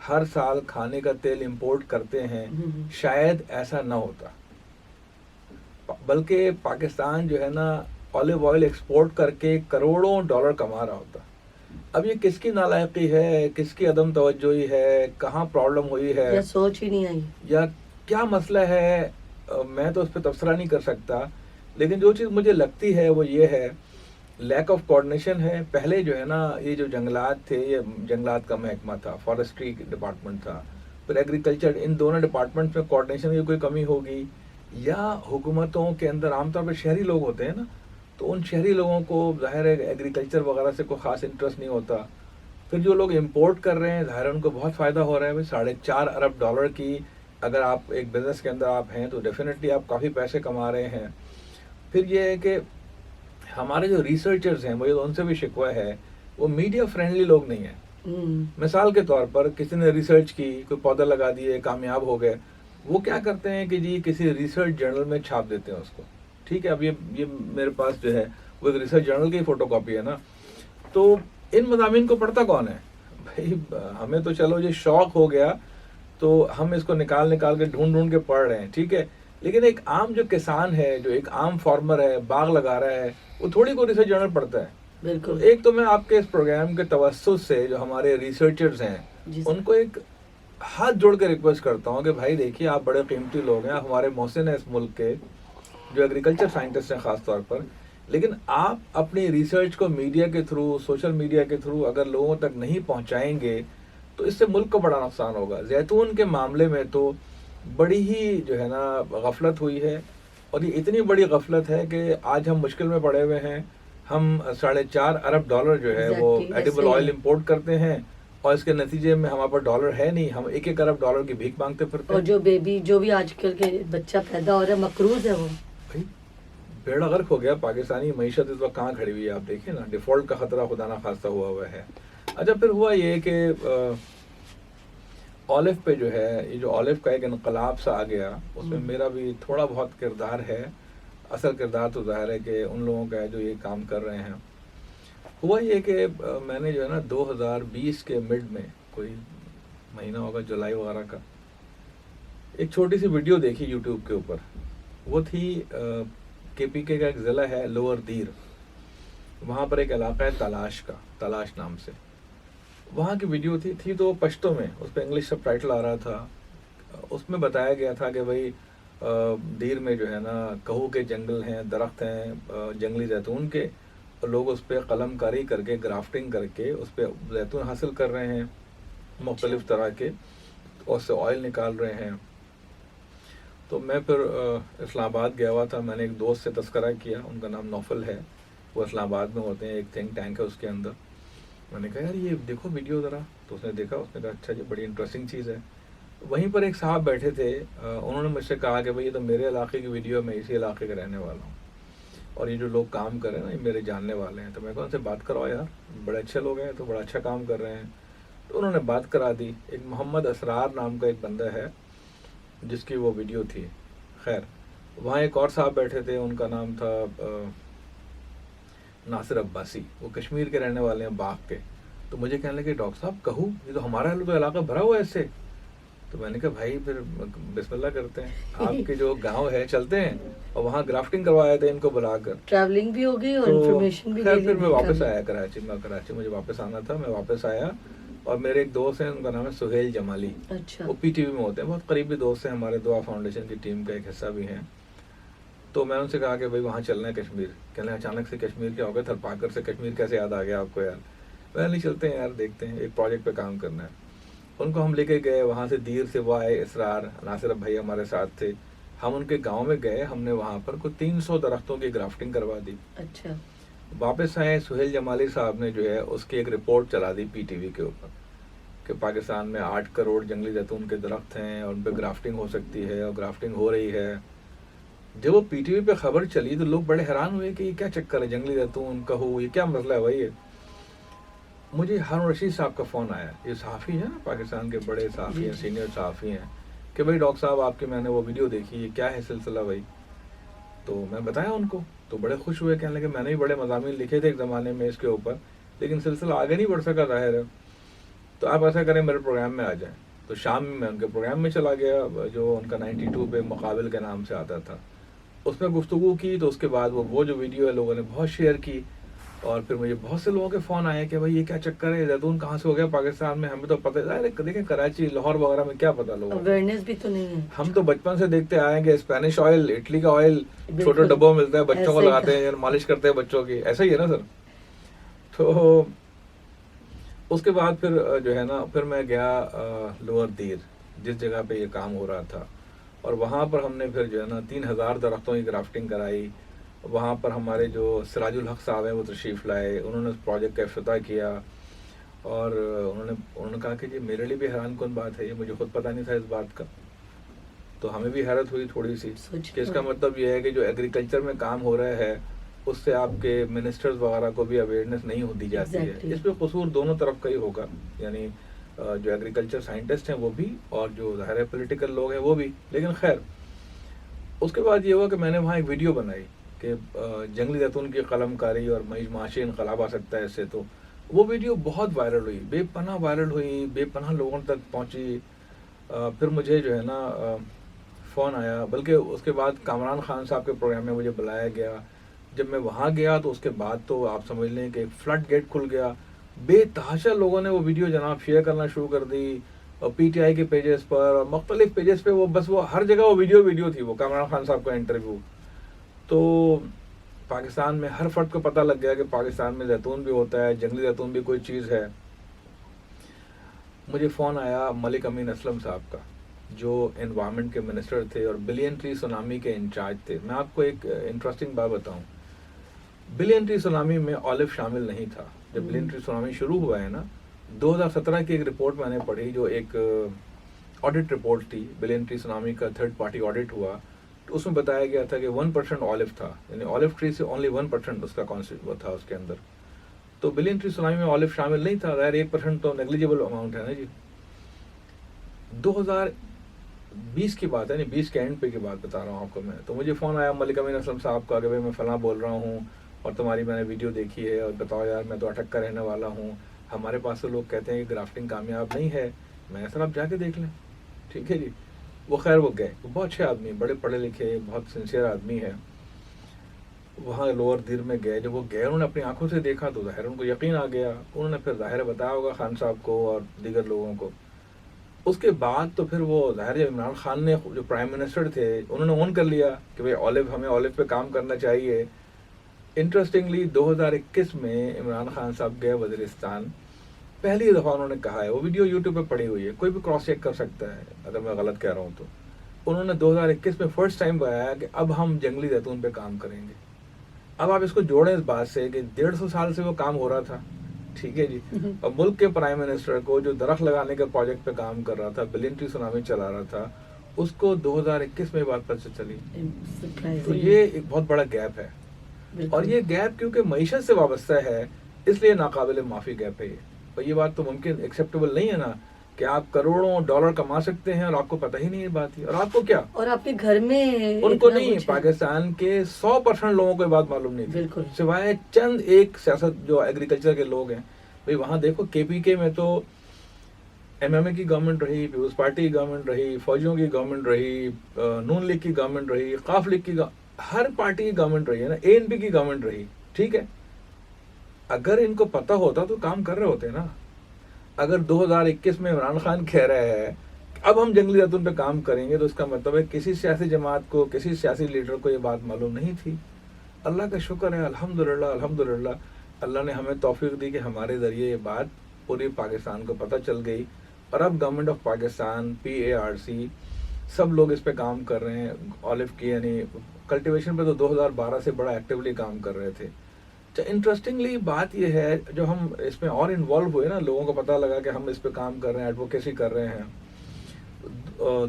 ہر سال کھانے کا تیل امپورٹ کرتے ہیں, شاید ایسا نہ ہوتا, بلکہ پاکستان جو ہے نا آلیو آئل ایکسپورٹ کر کے کروڑوں ڈالر کما رہا ہوتا. اب یہ کس کی نالائقی ہے, کس کی عدم توجہی ہے, کہاں پرابلم ہوئی ہے, یا سوچ ہی نہیں آئی, یا کیا مسئلہ ہے, میں تو اس پہ تبصرہ نہیں کر سکتا. لیکن جو چیز مجھے لگتی ہے وہ یہ ہے لیک آف کوآرڈینیشن ہے. پہلے جو ہے نا یہ جو جنگلات تھے, یہ جنگلات کا محکمہ تھا, فارسٹری ڈپارٹمنٹ تھا, پھر ایگریکلچر, ان دونوں ڈپارٹمنٹ میں کوآرڈینیشن کی کوئی کمی ہوگی, یا حکومتوں کے اندر عام طور پہ شہری لوگ ہوتے ہیں نا, تو ان شہری لوگوں کو ظاہر ہے ایگریکلچر وغیرہ سے کوئی خاص انٹرسٹ نہیں ہوتا. پھر جو لوگ امپورٹ کر رہے ہیں ظاہر ہے ان کو بہت فائدہ ہو رہا ہے. $4.5 ارب کی اگر آپ ایک بزنس کے اندر آپ ہیں تو ڈیفینیٹلی آپ کافی پیسے کما رہے ہیں. پھر یہ ہے کہ ہمارے جو ریسرچرز ہیں مجھے ان سے بھی شکوہ ہے, وہ میڈیا فرینڈلی لوگ نہیں ہیں. مثال کے طور پر کسی نے ریسرچ کی, کوئی پودا لگا دیے, کامیاب ہو گئے, وہ کیا کرتے ہیں کہ جی کسی ریسرچ جرنل میں چھاپ دیتے ہیں اس کو, ٹھیک ہے. اب یہ میرے پاس جو ہے وہ ایک ریسرچ جرنل کی فوٹو کاپی ہے نا, تو ان مضامین کو پڑھتا کون ہے بھائی؟ ہمیں تو چلو یہ شوق ہو گیا تو ہم اس کو نکال کے ڈھونڈ کے پڑھ رہے ہیں, ٹھیک ہے. لیکن ایک عام جو کسان ہے, جو ایک عام فارمر ہے, باغ لگا رہا ہے, وہ تھوڑی کو ریسرچ جرنل پڑھتا ہے. بالکل. ایک تو میں آپ کے اس پروگرام کے توسط سے جو ہمارے ریسرچرز ہیں ان کو ایک ہاتھ جوڑ کے ریکویسٹ کرتا ہوں کہ بھائی دیکھیے آپ بڑے قیمتی لوگ ہیں, ہمارے محسن ہیں اس ملک کے جو ایگریکلچر سائنٹسٹ ہیں خاص طور پر, لیکن آپ اپنی ریسرچ کو میڈیا کے تھرو, سوشل میڈیا کے تھرو اگر لوگوں تک نہیں پہنچائیں گے تو اس سے ملک کو بڑا نقصان ہوگا. زیتون کے معاملے میں تو بڑی ہی جو ہے نا غفلت ہوئی ہے, اور یہ اتنی بڑی غفلت ہے کہ آج ہم مشکل میں پڑے ہوئے ہیں. ہم $4.5 ارب جو ہے وہ ایڈیبل آئل امپورٹ کرتے ہیں, اور اس کے نتیجے میں ہمارے پاس ڈالر ہے نہیں, ہم $1 ارب کی بھیک مانگتے پھرتے ہیں. اور جو بھی آج کل کے بچہ پیدا ہو رہا ہے مقروض ہے, وہ بھائی بیڑا غرق ہو گیا. پاکستانی معیشت اس وقت کہاں کھڑی ہوئی ہے آپ دیکھیں نا, ڈیفالٹ کا خطرہ خدا نہ خواستہ ہوا ہے. اچھا پھر ہوا یہ کہ آلیو پہ جو ہے, یہ جو آلیو کا ایک انقلاب سا آ گیا, اس میں میرا بھی تھوڑا بہت کردار ہے. اصل کردار تو ظاہر ہے کہ ان لوگوں کا ہے جو یہ کام کر رہے ہیں. ہوا یہ کہ میں نے جو ہے نا 2020 کے مڈ میں, کوئی مہینہ ہوگا جولائی وغیرہ کا, ایک چھوٹی سی ویڈیو دیکھی یوٹیوب کے اوپر. وہ تھی KPK کا ایک ضلع ہے لوور دیر, وہاں پر ایک علاقہ ہے تلاش کا، تلاش نام سے، وہاں کی ویڈیو تھی تو پشتو میں، اس پہ انگلش سب ٹائٹل آ رہا تھا. اس میں بتایا گیا تھا کہ بھائی دیر میں جو ہے نا کہو کے جنگل ہیں، درخت ہیں جنگلی زیتون کے، اور لوگ اس پہ قلم کاری کر کے، گرافٹنگ کر کے اس پہ زیتون حاصل کر رہے ہیں مختلف طرح کے، اور اس سے آئل نکال رہے ہیں. تو میں پھر اسلام آباد گیا ہوا تھا. میں نے ایک دوست سے تذکرہ کیا، ان کا نام نوفل ہے، وہ اسلام آباد میں ہوتے ہیں، ایک تھنک ٹینک ہے اس کے اندر. میں نے کہا یار یہ دیکھو ویڈیو ذرا. تو اس نے دیکھا، اس نے کہا اچھا جی بڑی انٹرسٹنگ چیز ہے. وہیں پر ایک صاحب بیٹھے تھے، انہوں نے مجھ سے کہا کہ بھائی یہ تو میرے علاقے کی ویڈیو ہے، میں اسی علاقے کا رہنے والا ہوں، اور یہ جو لوگ کام کر رہے ہیں نا یہ میرے جاننے والے ہیں. تو میں کہا ان سے بات کرواؤ یار، بڑے اچھے لوگ ہیں، تو بڑا اچھا کام کر رہے ہیں. تو انہوں نے بات کرا دی. ایک محمد اسرار نام کا ایک بندہ ہے جس کی وہ ویڈیو تھی. خیر وہاں ایک اور صاحب بیٹھے تھے، ان کا نام تھا ناصر عباسی، وہ کشمیر کے رہنے والے ہیں، باغ کے. تو مجھے کہنے لگے ڈاکٹر صاحب کہوں، یہ تو ہمارا تو علاقہ بھرا ہوا ہے اس سے. تو میں نے کہا بھائی پھر بسم اللہ کرتے ہیں، آپ کے جو گاؤں ہے چلتے ہیں، اور وہاں گرافٹنگ کروایا تھے ان کو بلا کر. ٹریولنگ بھی ہو گئی اور تو انفارمیشن بھی خیر لے لی. پھر میں واپس آیا کراچی مجھے واپس آنا تھا. میں واپس آیا، اور میرے ایک دوست ہیں، ان کا نام ہے سہیل جمالی، اچھا وہ پی ٹی وی میں ہوتے ہیں، بہت قریبی دوست ہیں ہمارے، دعا فاؤنڈیشن کی ٹیم کا ایک حصہ بھی ہیں. تو میں ان سے کہا کہ بھائی وہاں چلنا ہے کشمیر. کہنے اچانک سے کشمیر کیا ہو گیا، تھرپاکر سے کشمیر کیسے یاد آ گیا آپ کو یار؟ میں نہیں چلتے ہیں یار، دیکھتے ہیں، ایک پروجیکٹ پہ کام کرنا ہے. ان کو ہم لے کے گئے وہاں سے. دیر سے وہ آئے، اسرار، ناصر بھائی ہمارے ساتھ تھے. ہم ان کے گاؤں میں گئے، ہم نے وہاں پر کوئی 300 درختوں کی گرافٹنگ کروا دی. اچھا واپس آئے، سہیل جمالی صاحب نے جو ہے اس کی ایک رپورٹ چلا دی پی ٹی وی کے اوپر کہ پاکستان میں 8 کروڑ جنگلی زیتون کے درخت ہیں اور ان پہ گرافٹنگ ہو سکتی ہے، اور گرافٹنگ ہو رہی ہے. جب وہ پی ٹی وی پہ خبر چلی تو لوگ بڑے حیران ہوئے کہ یہ کیا چکر ہے، جنگلی زیتون کہو، یہ کیا مسئلہ ہے بھائی ہے. مجھے ہارون رشید صاحب کا فون آیا، یہ صحافی ہیں نا، پاکستان کے بڑے صحافی ہیں، سینئر صحافی ہیں، کہ بھائی ڈاکٹر صاحب آپ کی میں نے وہ ویڈیو دیکھی، یہ کیا ہے سلسلہ بھائی؟ تو میں بتایا ان کو، تو بڑے خوش ہوئے، کہنے لگے میں نے بھی بڑے مضامین لکھے تھے ایک زمانے میں اس کے اوپر، لیکن سلسلہ آگے نہیں بڑھ سکا ظاہر ہے. تو آپ ایسا کریں میرے پروگرام میں آ جائیں. تو شام میں ان کے پروگرام میں چلا گیا، جو ان کا 92 پہ مقابل کے نام سے آتا تھا. اس میں گفتگو کی. تو اس کے بعد وہ جو ویڈیو ہے لوگوں نے بہت شیئر کی، اور پھر مجھے بہت سے لوگوں کے فون آئے کہ بھائی یہ کیا چکر ہے، زیتون کہاں سے ہو گیا پاکستان میں؟ ہمیں تو پتہ ہے، دیکھیں کراچی لاہور وغیرہ میں کیا پتہ لوگوں کو، اویئرنیس بھی تو نہیں ہے. ہم تو بچپن سے دیکھتے آئے ہیں کہ اسپینش آئل، اٹلی کا آئل چھوٹے ڈبوں میں ملتا ہے، بچوں کو لگاتے ہیں، مالش کرتے ہیں بچوں کی، ایسا ہی ہے نا سر. تو اس کے بعد پھر جو ہے نا پھر میں گیا لوور دیر، جس جگہ پہ یہ کام ہو رہا تھا، اور وہاں پر ہم نے پھر جو ہے نا 3000 درختوں کی گرافٹنگ کرائی. وہاں پر ہمارے جو سراج الحق صاحب ہیں وہ تشریف لائے، انہوں نے اس پروجیکٹ کا افتتاح کیا، اور انہوں نے کہا کہ جی میرے لیے بھی حیران کن بات ہے، یہ مجھے خود پتہ نہیں تھا اس بات کا. تو ہمیں بھی حیرت ہوئی تھوڑی سی کہ اس کا مطلب یہ ہے کہ جو ایگریکلچر میں کام ہو رہا ہے اس سے آپ کے منسٹرز وغیرہ کو بھی اویئرنیس نہیں دی جاتی ہے. اس پہ قصور دونوں طرف کا ہی ہوگا، یعنی جو ایگریکلچر سائنٹسٹ ہیں وہ بھی، اور جو ظاہر پولیٹیکل لوگ ہیں وہ بھی. لیکن خیر اس کے بعد یہ ہوا کہ میں نے وہاں ایک ویڈیو بنائی کہ جنگلی زیتون کی قلم کاری اور معاشی انقلاب آ سکتا ہے اس سے. تو وہ ویڈیو بہت وائرل ہوئی، بے پناہ وائرل ہوئی، بے پناہ لوگوں تک پہنچی. پھر مجھے جو ہے نا فون آیا، بلکہ اس کے بعد کامران خان صاحب کے پروگرام میں مجھے بلایا گیا. جب میں وہاں گیا تو اس کے بعد تو آپ سمجھ لیں کہ ایک فلڈ گیٹ کھل گیا. بے تحاشا لوگوں نے وہ ویڈیو جناب شیئر کرنا شروع کر دی، اور پی ٹی آئی کے پیجز پر اور مختلف پیجز پہ وہ ہر جگہ وہ ویڈیو تھی، وہ کامران خان صاحب کا انٹرویو. تو پاکستان میں ہر فرد کو پتہ لگ گیا کہ پاکستان میں زیتون بھی ہوتا ہے، جنگلی زیتون بھی کوئی چیز ہے. مجھے فون آیا ملک امین اسلم صاحب کا، جو انوائرمنٹ کے منسٹر تھے اور بلین ٹری سونامی کے انچارج تھے. میں آپ کو ایک انٹرسٹنگ بات بتاؤں، بلین ٹری سونامی میں آلف شامل نہیں تھا. جب بلین ٹری سونامی شروع ہوا ہے نا، 2017 کی ایک رپورٹ میں نے پڑھی، جو ایک آڈٹ رپورٹ تھی، بلین ٹری سونامی کا تھرڈ پارٹی آڈٹ ہوا. تو اس میں بتایا گیا تھا کہ 1% آلف تھا، یعنی آلف ٹری سے اونلی 1% اس کا کانسٹیٹیوٹ تھا اس کے اندر. تو بلین ٹری سونامی میں آلف شامل نہیں تھا، ظاہر 1% تو نیگلیجیبل اماؤنٹ ہے نا جی. 2020 کی بات ہے، یعنی 20 کے اینڈ پہ کی بات بتا رہا ہوں آپ کو میں. تو مجھے فون آیا ملک امین اسلم صاحب کا کہ بھائی میں فلاں بول رہا ہوں، اور تمہاری میں نے ویڈیو دیکھی ہے، اور بتاؤ یار میں تو اٹک کا رہنے والا ہوں، ہمارے پاس تو لوگ کہتے ہیں کہ گرافٹنگ کامیاب نہیں ہے. میں سر آپ جا کے دیکھ لیں. ٹھیک ہے جی. وہ خیر وہ گئے، وہ بہت اچھے آدمی، بڑے پڑھے لکھے، بہت سنسیئر آدمی ہے. وہاں لوور دیر میں گئے. جب وہ گئے انہوں نے اپنی آنکھوں سے دیکھا تو ظاہر ان کو یقین آ گیا. انہوں نے پھر ظاہر بتایا ہوگا خان صاحب کو اور دیگر لوگوں کو. اس کے بعد تو پھر وہ ظاہر جب عمران خان نے جو پرائم منسٹر تھے انہوں نے اون کر لیا کہ بھائی ہمیں اولو پہ کام کرنا چاہیے. انٹرسٹنگلی 2021 میں عمران خان صاحب گئے وزیرستان. پہلی دفعہ انہوں نے کہا ہے, وہ ویڈیو یوٹیوب پہ پڑی ہوئی ہے, کوئی بھی کراس چیک کر سکتا ہے اگر میں غلط کہہ رہا ہوں تو. انہوں نے 2021 میں فرسٹ ٹائم بتایا کہ اب ہم جنگلی زیتون پہ کام کریں گے. اب آپ اس کو جوڑیں اس بات سے کہ 150 سال سے وہ کام ہو رہا تھا, ٹھیک ہے جی, اور ملک کے پرائم منسٹر کو جو درخت لگانے کے پروجیکٹ پہ کام کر رہا تھا, بلین ٹری سونامی چلا رہا تھا, اس کو 2021 میں بات پتہ چلی. تو یہ ایک بہت بڑا گیپ ہے, اور یہ گیپ کیونکہ معیشت سے وابستہ ہے اس لیے ناقابل معافی گیپ ہے یہ. اور یہ بات تو ممکن ایکسیپٹیبل نہیں ہے نا کہ آپ کروڑوں ڈالر کما سکتے ہیں اور آپ کو پتہ ہی نہیں ہے بات. اور آپ کو کیا, اور آپ کے گھر میں ان کو نہیں, پاکستان کے 100% لوگوں کو یہ بات معلوم نہیں تھی, بالکل, سوائے چند ایک سیاست جو ایگریکلچر کے لوگ ہیں. بھائی وہاں دیکھو کے پی کے میں تو ایم اے کی گورنمنٹ رہی, پیپلز پارٹی کی گورنمنٹ رہی, فوجیوں کی گورنمنٹ رہی, نون لیگ کی گورنمنٹ رہی, قاف لیگ کی, ہر پارٹی کی گورنمنٹ رہی ہے نا, اے این پی کی گورنمنٹ رہی, ٹھیک ہے. اگر ان کو پتہ ہوتا تو کام کر رہے ہوتے نا. اگر 2021 میں عمران خان کہہ رہے ہیں اب ہم جنگلی زیتون پہ کام کریں گے تو اس کا مطلب ہے کسی سیاسی جماعت کو, کسی سیاسی لیڈر کو یہ بات معلوم نہیں تھی. اللہ کا شکر ہے, الحمدللہ الحمدللہ, اللہ نے ہمیں توفیق دی کہ ہمارے ذریعے یہ بات پوری پاکستان کو پتہ چل گئی. اور اب گورنمنٹ آف پاکستان, PARC, سب لوگ اس پہ کام کر رہے ہیں. اولو کی یعنی کلٹیویشن پہ تو 2012 سے بڑا ایکٹیولی کام کر رہے تھے. انٹرسٹنگلی بات یہ ہے جو ہم اس میں اور انوالو ہوئے نا, لوگوں کو پتہ لگا کہ ہم اس پہ کام کر رہے ہیں, ایڈوکیسی کر رہے ہیں.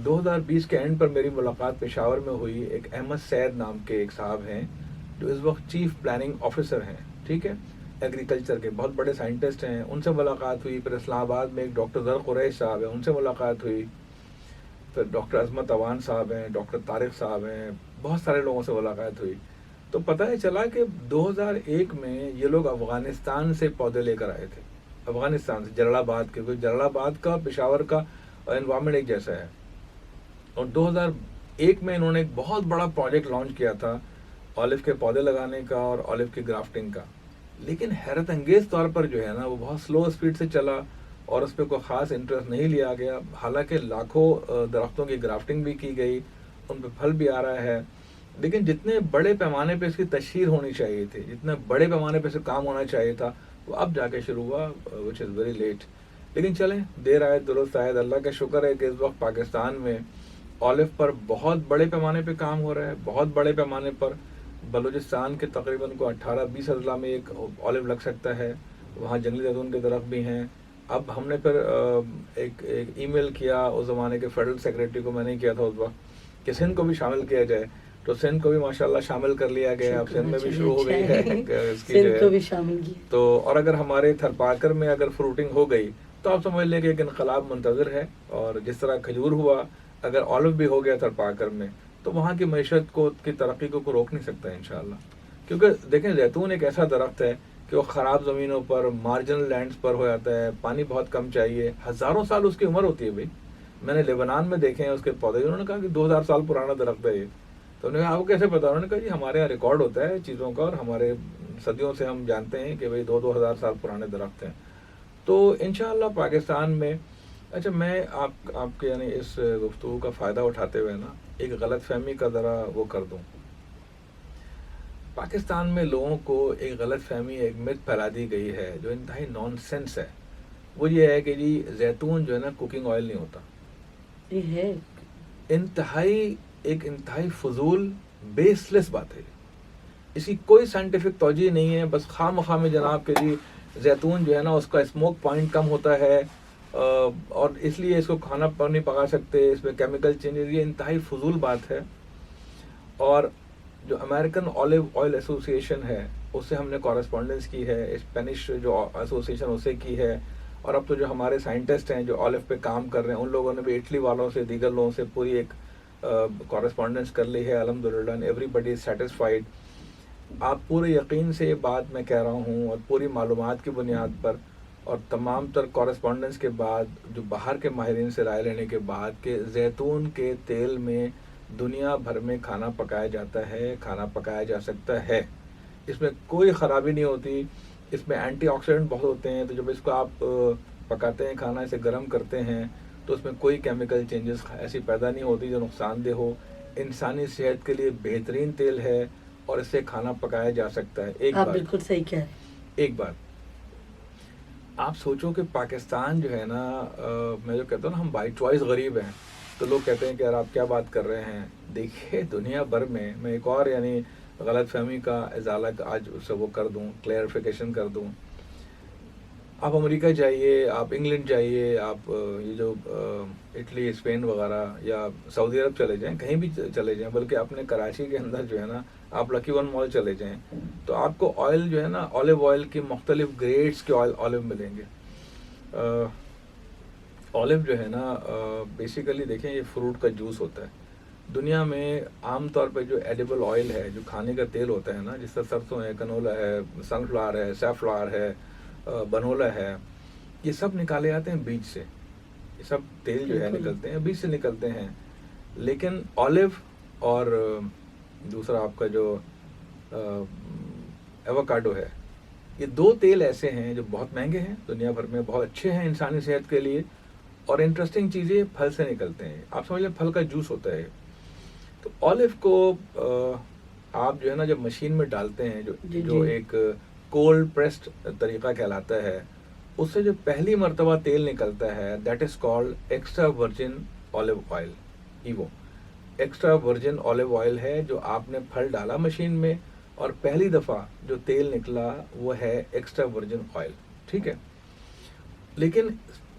2020 کے اینڈ پر میری ملاقات پشاور میں ہوئی. ایک احمد سید نام کے ایک صاحب ہیں جو اس وقت چیف پلاننگ آفیسر ہیں, ٹھیک ہے, ایگریکلچر کے بہت بڑے سائنٹسٹ ہیں. ان سے ملاقات ہوئی. پھر اسلام آباد میں ایک ڈاکٹر زر قریش صاحب ہیں, ان سے ملاقات ہوئی. پھر ڈاکٹر عظمت اوان صاحب ہیں, ڈاکٹر طارق صاحب ہیں, بہت سارے لوگوں سے ملاقات ہوئی. تو پتہ ہے چلا کہ 2001 میں یہ لوگ افغانستان سے پودے لے کر آئے تھے, افغانستان سے, جلال آباد کے, کیونکہ جلال آباد کا پشاور کا انوائرمنٹ ایک جیسا ہے. اور 2001 میں انہوں نے ایک بہت بڑا پروجیکٹ لانچ کیا تھا اولو کے پودے لگانے کا اور اولو کی گرافٹنگ کا. لیکن حیرت انگیز طور پر جو ہے نا وہ بہت سلو اسپیڈ سے چلا اور اس پہ کوئی خاص انٹرسٹ نہیں لیا گیا. حالانکہ لاکھوں درختوں کی گرافٹنگ بھی کی گئی, ان پہ پھل بھی آ رہا ہے, لیکن جتنے بڑے پیمانے پہ اس کی تشہیر ہونی چاہیے تھی, جتنے بڑے پیمانے پہ اس کام ہونا چاہیے تھا, وہ اب جا کے شروع ہوا, وچ از ویری لیٹ. لیکن چلیں, دیر آئے درست آئے. اللہ کا شکر ہے کہ اس وقت پاکستان میں اولو پر بہت بڑے پیمانے پہ کام ہو رہا ہے, بہت بڑے پیمانے پر. بلوچستان کے تقریباً کو 18-20 اضلاع میں ایک اولو لگ سکتا ہے, وہاں جنگلی زیتون کے درخت بھی ہیں. اب ہم نے پھر ایک ای میل کیا اس زمانے کے فیڈرل سیکریٹری کو, میں نے کیا تھا اس وقت, کہ سندھ کو بھی شامل کیا جائے. تو سندھ کو بھی ماشاءاللہ شامل کر لیا گیا. اب سندھ میں بھی شروع ہو گئی ہے اس کی جو ہے. تو اور اگر ہمارے تھرپاکر میں اگر فروٹنگ ہو گئی تو آپ سمجھ لیں کہ ایک انقلاب منتظر ہے. اور جس طرح کھجور ہوا, اگر اولو بھی ہو گیا تھرپاکر میں, تو وہاں کی معیشت کو, کی ترقی کو روک نہیں سکتا انشاءاللہ. کیونکہ دیکھیں زیتون ایک ایسا درخت ہے کہ وہ خراب زمینوں پر, مارجنل لینڈز پر ہو جاتا ہے, پانی بہت کم چاہیے, ہزاروں سال اس کی عمر ہوتی ہے. بھائی میں نے لیبنان میں دیکھے ہیں اس کے پودے, انہوں نے کہا کہ 2000 سال پرانا درخت ہے یہ. تو انہوں نے کہا آپ کو کیسے پتا؟ انہوں نے کہا جی ہمارے یہاں ریکارڈ ہوتا ہے چیزوں کا, اور ہمارے صدیوں سے ہم جانتے ہیں کہ بھائی 2,000 سال پرانے درخت ہیں. تو انشاءاللہ پاکستان میں, اچھا میں آپ کے یعنی اس گفتگو کا فائدہ اٹھاتے ہوئے نا ایک غلط فہمی کا ذرا وہ کر دوں. پاکستان میں لوگوں کو ایک غلط فہمی, ایک مت پھیلا دی گئی ہے جو انتہائی نان سینس ہے. وہ یہ ہے کہ جی زیتون جو ہے نا کوکنگ آئل نہیں ہوتا. یہ ہے انتہائی فضول, بیس لیس بات ہے. اس کی کوئی سائنٹیفک توجہ نہیں ہے. بس خواہ مخواہ میں جناب کہ جی زیتون جو ہے نا اس کا اسموک پوائنٹ کم ہوتا ہے اور اس لیے اس کو کھانا پر نہیں پکا سکتے, اس میں کیمیکل چینجز, یہ انتہائی فضول بات ہے. اور جو امریکن اولیو آئل ایسوسی ایشن ہے اس سے ہم نے کورسپونڈنس کی ہے, اسپینش جو ایسوسی ایشن اسے کی ہے, اور اب تو جو ہمارے سائنٹسٹ ہیں جو اولو پہ کام کر رہے ہیں ان لوگوں نے بھی اٹلی والوں سے, دیگر لوگوں سے پوری ایک کورسپونڈنس کر لی ہے الحمدللہ, and everybody is satisfied. آپ پورے یقین سے یہ بات میں کہہ رہا ہوں اور پوری معلومات کی بنیاد پر اور تمام تر کورسپونڈنس کے بعد, جو باہر کے ماہرین سے رائے لینے کے بعد, کہ زیتون کے تیل میں دنیا بھر میں کھانا پکایا جاتا ہے، کھانا پکایا جا سکتا ہے، اس میں کوئی خرابی نہیں ہوتی. اس میں اینٹی آکسیڈنٹ بہت ہوتے ہیں، تو جب اس کو آپ پکاتے ہیں، کھانا اسے گرم کرتے ہیں، تو اس میں کوئی کیمیکل چینجز ایسی پیدا نہیں ہوتی جو نقصان دہ ہو. انسانی صحت کے لیے بہترین تیل ہے اور اس سے کھانا پکایا جا سکتا ہے. آپ بالکل صحیح کہہ رہے ہیں. ایک بات آپ سوچو کہ پاکستان جو ہے نا، میں جو کہتا ہوں نا ہم بائی چوائس غریب ہیں، تو لوگ کہتے ہیں کہ یار آپ کیا بات کر رہے ہیں. دیکھیے دنیا بھر میں ایک اور یعنی غلط فہمی کا ازالہ آج اسے وہ کر دوں، کلیئرفیکیشن کر دوں. آپ امریکہ جائیے، آپ انگلینڈ جائیے، آپ یہ جو اٹلی، اسپین وغیرہ یا سعودی عرب چلے جائیں، کہیں بھی چلے جائیں، بلکہ اپنے کراچی کے اندر جو ہے نا آپ لکی ون مال چلے جائیں، تو آپ کو آئل جو ہے نا آلیو آئل کی مختلف گریڈز کے آلیو ملیں گے. آلیو جو ہے نا بیسیکلی دیکھیں یہ فروٹ کا جوس ہوتا ہے. دنیا میں عام طور پہ جو ایڈیبل آئل ہے، جو کھانے کا تیل ہوتا ہے نا، جس طرح سرسوں ہے، کنولا ہے، سن فلاور ہے، سیفلاور ہے، بنولا ہے، یہ سب نکالے جاتے ہیں بیج سے. یہ سب تیل جو ہے نکلتے ہیں بیج سے نکلتے ہیں. لیکن آلیو اور دوسرا آپ کا جو ایووکاڈو ہے، یہ دو تیل ایسے ہیں جو بہت مہنگے ہیں، دنیا بھر میں بہت اچھے ہیں انسانی صحت کے لیے، اور انٹرسٹنگ چیزیں پھل سے نکلتے ہیں. آپ سمجھ لیں پھل کا جوس ہوتا ہے. تو آلیو کو آپ جو ہے نا جب مشین میں ڈالتے ہیں، جو ایک کولڈ پریسڈ طریقہ کہلاتا ہے، اس سے جو پہلی مرتبہ تیل نکلتا ہے that is called extra virgin olive oil. EVOO extra virgin olive oil ہے جو آپ نے پھل ڈالا مشین میں اور پہلی دفعہ جو تیل نکلا وہ ہے ایکسٹرا ورجن آئل. ٹھیک ہے، لیکن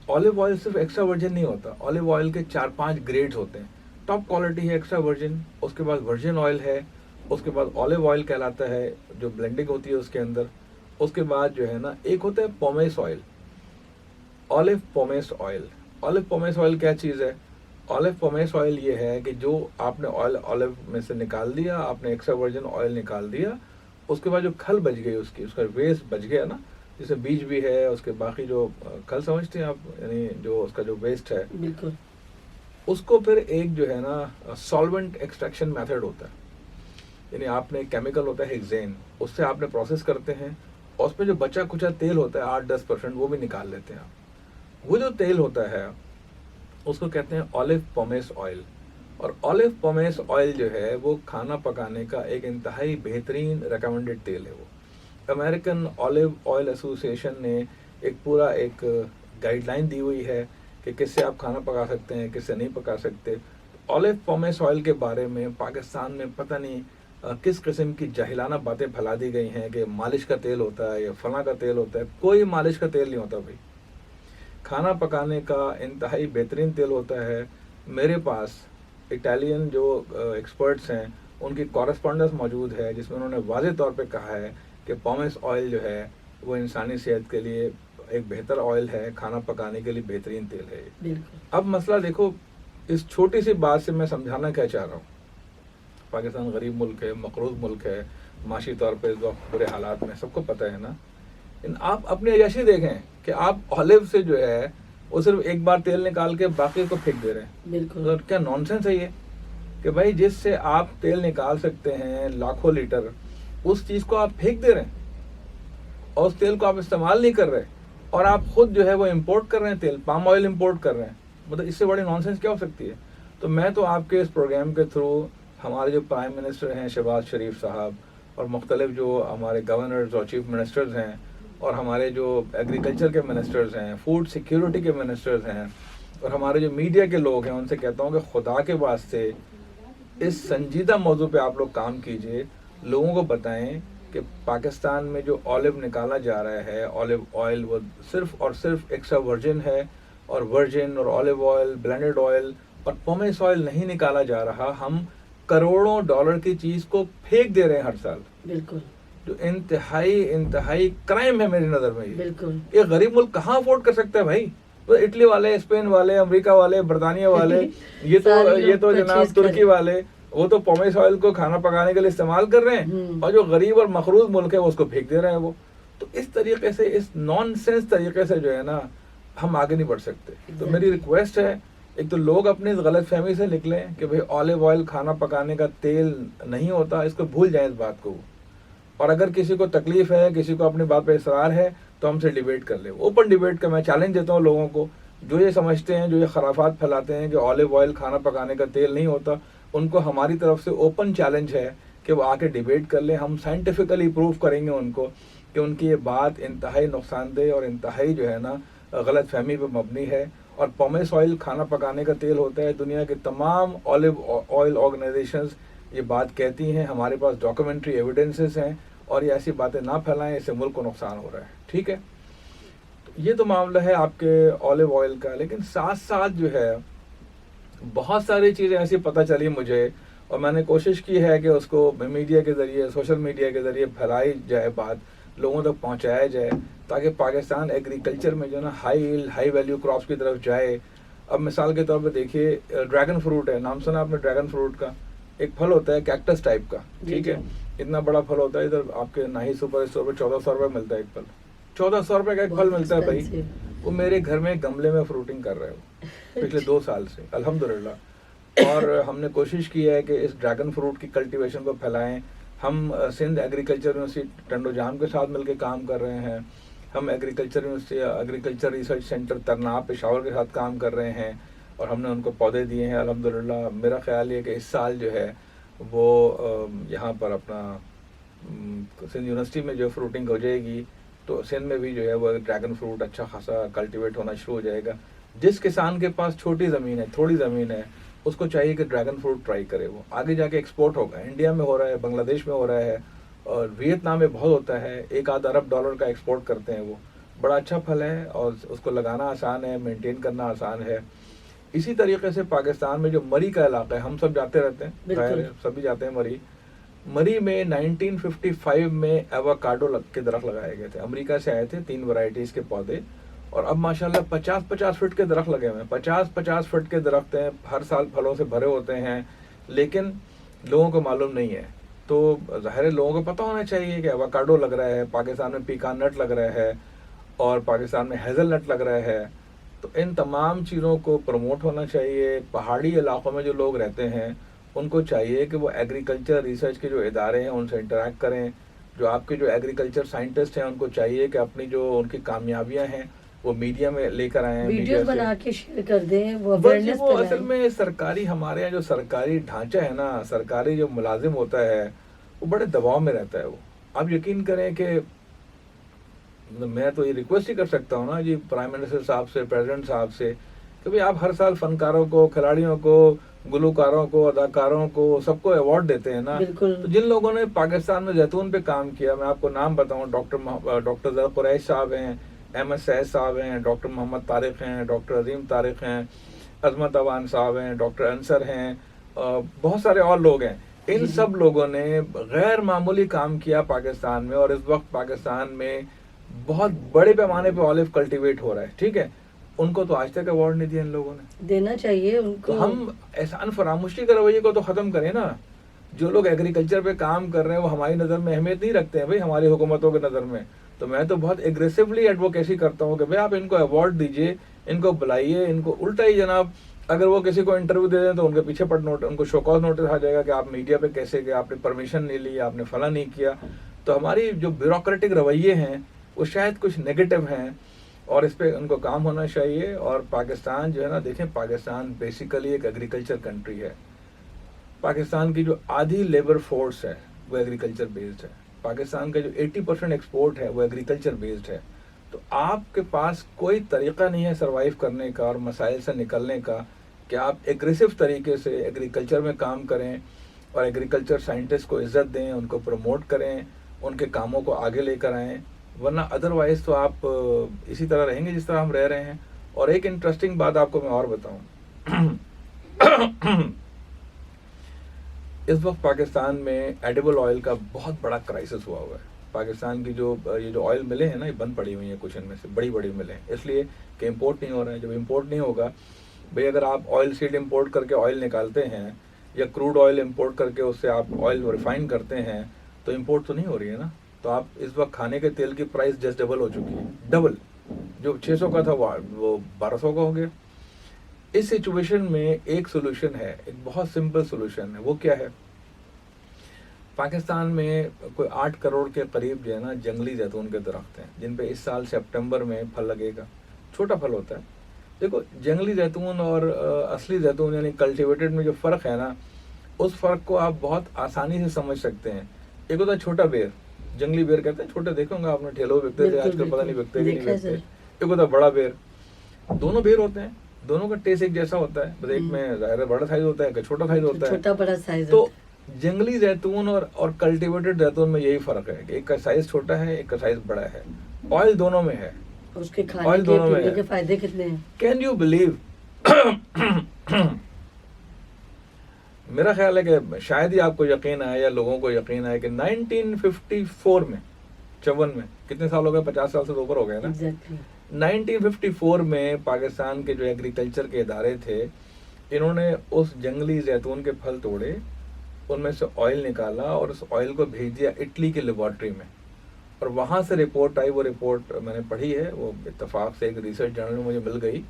آلیو آئل صرف ایکسٹرا ورجن نہیں ہوتا. آلیو آئل کے 4-5 گریڈز ہوتے ہیں. ٹاپ کوالٹی ہے ایکسٹرا ورجن، اس کے بعد ورجن آئل ہے، اس کے بعد آلیو آئل کہلاتا ہے جو بلینڈنگ ہوتی ہے اس کے اندر. اس کے بعد جو ہے نا ایک ہوتا ہے pomace oil, olive pomace oil. Olive pomace oil کیا چیز ہے؟ آلیو پومیس آئل یہ ہے کہ جو آپ نے آئل آلیو میں سے نکال دیا، آپ نے ایکسٹرا ورجن آئل نکال دیا، اس کے بعد جو کھل بچ گئی اس کا ویسٹ بچ گیا نا، جسے بیج بھی ہے، اس کے باقی جو کھل سمجھتے ہیں آپ، یعنی جو اس کا جو ویسٹ ہے، بالکل اس کو پھر ایک جو ہے نا سالونٹ ایکسٹریکشن میتھڈ ہوتا ہے. یعنی آپ نے کیمیکل ہوتا ہے ہیگزین، اس سے آپ نے پروسیس کرتے ہیں، اور اس پہ جو بچا کچا تیل ہوتا ہے 8-10% وہ بھی نکال لیتے ہیں آپ. وہ جو تیل ہوتا ہے اس کو کہتے ہیں آلیو پومیس آئل. اور آلیو پومیس آئل جو ہے وہ کھانا پکانے کا ایک انتہائی بہترین ریکمنڈڈ تیل ہے. وہ امریکن آلیو آئل ایسوسی ایشن نے ایک پورا ایک گائیڈ لائن دی ہوئی ہے کہ کس سے آپ کھانا پکا سکتے ہیں، کس سے نہیں پکا سکتے. آلیو پومیس آئل کے بارے میں پاکستان میں پتہ نہیں کس قسم کی جاہلانہ باتیں پھیلا دی گئی ہیں کہ مالش کا تیل ہوتا ہے یا فلاں کا تیل ہوتا ہے. کوئی مالش کا تیل نہیں ہوتا بھائی. کھانا پکانے کا انتہائی بہترین تیل ہوتا ہے. میرے پاس اٹالین جو ایکسپرٹس ہیں ان کی کورسپونڈنس موجود ہے جس میں انہوں نے واضح طور پہ کہا ہے کہ پومیس آئل جو ہے وہ انسانی صحت کے لیے ایک بہتر آئل ہے، کھانا پکانے کے لیے بہترین تیل ہے. اب مسئلہ دیکھو، اس چھوٹی سی بات سے میں سمجھانا کیا چاہ رہا ہوں. پاکستان غریب ملک ہے، مقروض ملک ہے، معاشی طور پہ اس وقت برے حالات میں، سب کو پتہ ہے نا. آپ اپنی عیاشی دیکھیں کہ آپ آلیو سے جو ہے وہ صرف ایک بار تیل نکال کے باقی کو پھینک دے رہے ہیں. بالکل کیا نان سینس ہے یہ کہ بھائی جس سے آپ تیل نکال سکتے ہیں لاکھوں لیٹر، اس چیز کو آپ پھینک دے رہے ہیں اور اس تیل کو آپ استعمال نہیں کر رہے، اور آپ خود جو ہے وہ امپورٹ کر رہے ہیں، تیل پام آئل امپورٹ کر رہے ہیں. مطلب اس سے بڑی نان سینس کیا ہو سکتی ہے؟ تو میں تو آپ کے اس پروگرام کے تھرو ہمارے جو پرائم منسٹر ہیں شہباز شریف صاحب، اور مختلف جو ہمارے گورنرز اور چیف منسٹرز ہیں، اور ہمارے جو ایگریکلچر کے منسٹرز ہیں، فوڈ سیکیورٹی کے منسٹرز ہیں، اور ہمارے جو میڈیا کے لوگ ہیں، ان سے کہتا ہوں کہ خدا کے واسطے اس سنجیدہ موضوع پہ آپ لوگ کام کیجئے. لوگوں کو بتائیں کہ پاکستان میں جو آلیو نکالا جا رہا ہے، آلیو آئل، وہ صرف اور صرف ایکسٹرا ورجن ہے، اور ورجن اور آلیو آئل، بلینڈڈ آئل اور پومیس آئل نہیں نکالا جا رہا. ہم کروڑوں ڈالر کی چیز کو پھینک دے رہے ہیں ہر سال. بالکل جو انتہائی کرائم ہے میری نظر میں. بالکل یہ غریب ملک کہاں افورڈ کر سکتا ہے بھائی؟ اٹلی والے، اسپین والے، امریکہ والے، برطانیہ والے، یہ تو جناب ترکی والے، وہ تو پومیس آئل کو کھانا پکانے کے لیے استعمال کر رہے ہیں، اور جو غریب اور مقروض ملک ہے وہ اس کو پھینک دے رہے ہیں. وہ تو اس طریقے سے، اس نان سینس طریقے سے جو ہے نا ہم آگے نہیں بڑھ سکتے. تو میری ریکویسٹ ہے ایک تو لوگ اپنی اس غلط فہمی سے نکلیں کہ بھئی آلیو آئل کھانا پکانے کا تیل نہیں ہوتا، اس کو بھول جائیں اس بات کو. اور اگر کسی کو تکلیف ہے، کسی کو اپنی بات پہ اصرار ہے تو ہم سے ڈیبیٹ کر لے. اوپن ڈیبیٹ کا میں چیلنج دیتا ہوں لوگوں کو جو یہ سمجھتے ہیں، جو یہ خرافات پھیلاتے ہیں کہ آلیو آئل کھانا پکانے کا تیل نہیں ہوتا، ان کو ہماری طرف سے اوپن چیلنج ہے کہ وہ آ کے ڈیبیٹ کر لیں. ہم سائنٹیفکلی پروف کریں گے ان کو کہ ان کی یہ بات انتہائی نقصان دہ اور انتہائی جو ہے نا غلط فہمی پہ مبنی ہے. اور پومیس آئل کھانا پکانے کا تیل ہوتا ہے. دنیا کے تمام آلیو آئل آرگنائزیشنز یہ بات کہتی ہیں، ہمارے پاس ڈاکومنٹری ایویڈنسز ہیں. اور یہ ایسی باتیں نہ پھیلائیں، اس سے ملک کو نقصان ہو رہا ہے. ٹھیک ہے، یہ تو معاملہ ہے آپ کے آلیو آئل کا. لیکن ساتھ ساتھ جو ہے بہت ساری چیزیں ایسی پتہ چلی مجھے، اور میں نے کوشش کی ہے کہ اس کو میڈیا کے ذریعے، سوشل میڈیا کے ذریعے پھیلائی جائے، بات لوگوں تک پہنچایا جائے تاکہ پاکستان ایگریکلچر میں جو ہے نا ہائی ویلیو کراپس کی طرف جائے. اب مثال کے طور پہ دیکھیے ڈریگن فروٹ ہے، نام سنا آپ نے ڈریگن فروٹ کا؟ ایک پھل ہوتا ہے کیکٹس ٹائپ کا، ٹھیک ہے، اتنا بڑا پھل ہوتا ہے. ادھر آپ کے ناہی سپر اسٹور پہ 1400 روپے ملتا ہے ایک پھل. 1400 روپے کا ایک پھل ملتا ہے بھائی. وہ میرے گھر میں گملے میں فروٹنگ کر رہے ہو پچھلے 2 سال سے الحمدللہ. اور ہم نے کوشش کی ہے کہ اس ڈریگن فروٹ کی کلٹیویشن کو پھیلائیں. ہم سندھ ایگریکلچر یونیورسٹی ٹنڈو جام کے ساتھ مل کے کام کر رہے ہیں. ہم ایگریکلچر ریسرچ سینٹر ترناب پشاور کے ساتھ کام کر رہے ہیں، اور ہم نے ان کو پودے دیے ہیں الحمدللہ. میرا خیال یہ کہ اس سال جو ہے وہ یہاں پر اپنا سندھ یونیورسٹی میں جو فروٹنگ ہو جائے گی تو سندھ میں بھی جو ہے وہ ڈریگن فروٹ اچھا خاصا کلٹیویٹ ہونا شروع ہو جائے گا. جس کسان کے پاس چھوٹی زمین ہے، تھوڑی زمین ہے، اس کو چاہیے کہ ڈریگن فروٹ ٹرائی کرے. وہ آگے جا کے ایکسپورٹ ہوگا. انڈیا میں ہو رہا ہے، بنگلہ دیش میں ہو رہا ہے، اور ویتنام میں بہت ہوتا ہے. 1-8 ارب ڈالر کا ایکسپورٹ کرتے ہیں. وہ بڑا اچھا پھل ہے اور اس کو لگانا آسان ہے، مینٹین کرنا آسان ہے. اسی طریقے سے پاکستان میں جو مری کا علاقہ ہے، ہم سب جاتے رہتے ہیں، ظاہر ہے سبھی جاتے ہیں. مری میں 1955 میں ایووکاڈو کے درخت لگائے گئے تھے. امریکہ سے آئے تھے 3 ورائٹیز کے پودے، اور اب ماشاءاللہ 50-50 فٹ کے درخت لگے ہوئے ہیں. 50-50 فٹ کے درخت ہیں، ہر سال پھلوں سے بھرے ہوتے ہیں، لیکن لوگوں کو معلوم نہیں ہے. تو ظاہر ہے لوگوں کو پتہ ہونا چاہیے کہ ایووکاڈو لگ رہا ہے، پاکستان میں پیکان نٹ لگ رہا ہے، اور پاکستان میں ہیزل نٹ لگ رہا ہے. تو ان تمام چیزوں کو پروموٹ ہونا چاہیے. پہاڑی علاقوں میں جو لوگ رہتے ہیں ان کو چاہیے کہ وہ ایگریکلچر ریسرچ کے جو ادارے ہیں ان سے انٹریکٹ کریں. جو آپ کے جو ایگریکلچر سائنٹسٹ ہیں ان کو چاہیے کہ اپنی جو ان کی کامیابیاں ہیں وہ میڈیا میں لے کر آئیں، ویڈیوز بنا کے شیئر کر دیں. وہ اصل میں سرکاری، ہمارے یہاں جو سرکاری ڈھانچہ ہے نا، سرکاری جو ملازم ہوتا ہے وہ بڑے دباؤ میں رہتا ہے. وہ آپ یقین کریں کہ میں تو یہ ریکویسٹ ہی کر سکتا ہوں نا جی پرائم منسٹر صاحب سے، پریزیڈنٹ صاحب سے، کہ بھئی آپ ہر سال فنکاروں کو، کھلاڑیوں کو، گلوکاروں کو، اداکاروں کو، سب کو ایوارڈ دیتے ہیں نا. تو جن لوگوں نے پاکستان میں زیتون پہ کام کیا، میں آپ کو نام بتاؤں، ڈاکٹر ظفر قریش صاحب ہیں، احمد سعید صاحب ہیں، ڈاکٹر محمد طارق ہیں، ڈاکٹر عظیم طارق ہیں، عظمت اوان صاحب ہیں، ڈاکٹر انصر ہیں، بہت سارے اور لوگ ہیں. ان سب لوگوں نے غیر معمولی کام کیا پاکستان میں، اور اس وقت پاکستان میں بہت بڑے پیمانے پہ آلیو کلٹیویٹ ہو رہا ہے. ٹھیک ہے، ان کو تو آج تک ایوارڈ نہیں دیا ان لوگوں نے. دینا چاہیے ان کو. تو ہم احسان فراموشی کے رویے کو تو ختم کریں نا. جو لوگ ایگریکلچر پہ کام کر رہے ہیں وہ ہماری نظر میں اہمیت نہیں رکھتے ہیں بھائی، ہماری حکومتوں کی نظر میں. تو میں تو بہت ایگریسولی ایڈوکیسی کرتا ہوں کہ بھائی آپ ان کو ایوارڈ دیجئے، ان کو بلائیے. ان کو الٹا ہی جناب اگر وہ کسی کو انٹرویو دے دیں تو ان کے پیچھے ان کو شو کاز نوٹس آ جائے گا کہ آپ میڈیا پہ کیسے گئے، آپ نے پرمیشن نہیں لی، آپ نے فلاں نہیں کیا. تو ہماری جو بیوروکریٹک رویے ہیں وہ شاید کچھ نیگیٹو ہیں، اور اس پہ ان کو کام ہونا چاہیے. اور پاکستان جو ہے نا، دیکھیں پاکستان بیسیکلی ایک ایگریکلچر کنٹری ہے. پاکستان کی جو آدھی لیبر فورس ہے وہ ایگریکلچر بیسڈ ہے. پاکستان کا جو 80% ایکسپورٹ ہے وہ ایگریکلچر بیسڈ ہے. تو آپ کے پاس کوئی طریقہ نہیں ہے سروائیو کرنے کا اور مسائل سے نکلنے کا کہ آپ ایگریسو طریقے سے ایگریکلچر میں کام کریں اور ایگریکلچر سائنٹسٹ کو عزت دیں، ان کو پروموٹ کریں، ان کے کاموں کو آگے لے کر آئیں. ورنہ ادروائز تو آپ اسی طرح رہیں گے جس طرح ہم رہ رہے ہیں. اور ایک انٹرسٹنگ بات آپ کو میں اور بتاؤں، اس وقت پاکستان میں ایڈیبل آئل کا بہت بڑا کرائسس ہوا ہوا ہے. پاکستان کی یہ جو آئل ملیں ہیں نا، یہ بند پڑی ہوئی ہیں کچھ، ان میں سے بڑی بڑی ملیں، اس لیے کہ امپورٹ نہیں ہو رہا ہے. جب امپورٹ نہیں ہوگا بھئی، اگر آپ آئل سیڈ امپورٹ کر کے آئل نکالتے ہیں یا کروڈ آئل امپورٹ کر کے اس سے آپ آئل ریفائن کرتے ہیں تو امپورٹ تو نہیں ہو رہی ہے نا. تو آپ اس وقت کھانے کے تیل کی پرائس جسٹ ڈبل ہو چکی ہے. ڈبل، جو 600 کا تھا وہ 1200 کا ہو گیا. اس سچویشن میں ایک سولوشن ہے, ایک بہت سمپل سولوشن ہے. وہ کیا ہے؟ پاکستان میں کوئی 8 کروڑ کے قریب جو ہے نا جنگلی زیتون کے درخت ہیں, جن پہ اس سال سپٹمبر میں پھل لگے گا. چھوٹا پھل ہوتا ہے. دیکھو, جنگلی زیتون اور اصلی زیتون یعنی کلٹیویٹڈ میں جو فرق ہے نا, اس فرق کو آپ بہت آسانی سے سمجھ سکتے ہیں. ایک ہوتا ہے چھوٹا بیر, جنگلی بیر کہتے ہیں, چھوٹے دیکھو گے آپ نے, ٹھیلوں میں بکتے تھے, آج کل پتہ نہیں بکتے کہ نہیں بکتے. ایک ہوتا ہے بڑا بیر. دونوں بیر ہوتے ہیں, دونوں کا ٹیسٹ ایک جیسا ہوتا ہے, بس ایک میں ظاہر بڑا سائز ہوتا ہے, ایک چھوٹا سائز ہوتا ہے, چھوٹا بڑا سائز. تو جنگلی زیتون اور کلٹیویٹڈ زیتون میں یہی فرق ہے کہ ایک کا سائز چھوٹا ہے, ایک کا سائز بڑا ہے. آئل دونوں میں ہے, اس کے کھانے کے پینے کے فائدے کتنے ہیں. کین یو بلیو, میرا خیال ہے کہ شاید ہی آپ کو یقین آئے یا لوگوں کو یقین آئے کہ 1954 میں, 54 میں, کتنے سال ہو گئے, 50 سال سے اوپر ہو گئے نا. 1954 میں پاکستان کے جو ایگریکلچر کے ادارے تھے, انہوں نے اس جنگلی زیتون کے پھل توڑے, ان میں سے آئل نکالا اور اس آئل کو بھیج دیا اٹلی کی لیبارٹری میں, اور وہاں سے رپورٹ آئی. وہ رپورٹ میں نے پڑھی ہے, وہ اتفاق سے ایک ریسرچ جرنل میں مجھے مل گئی.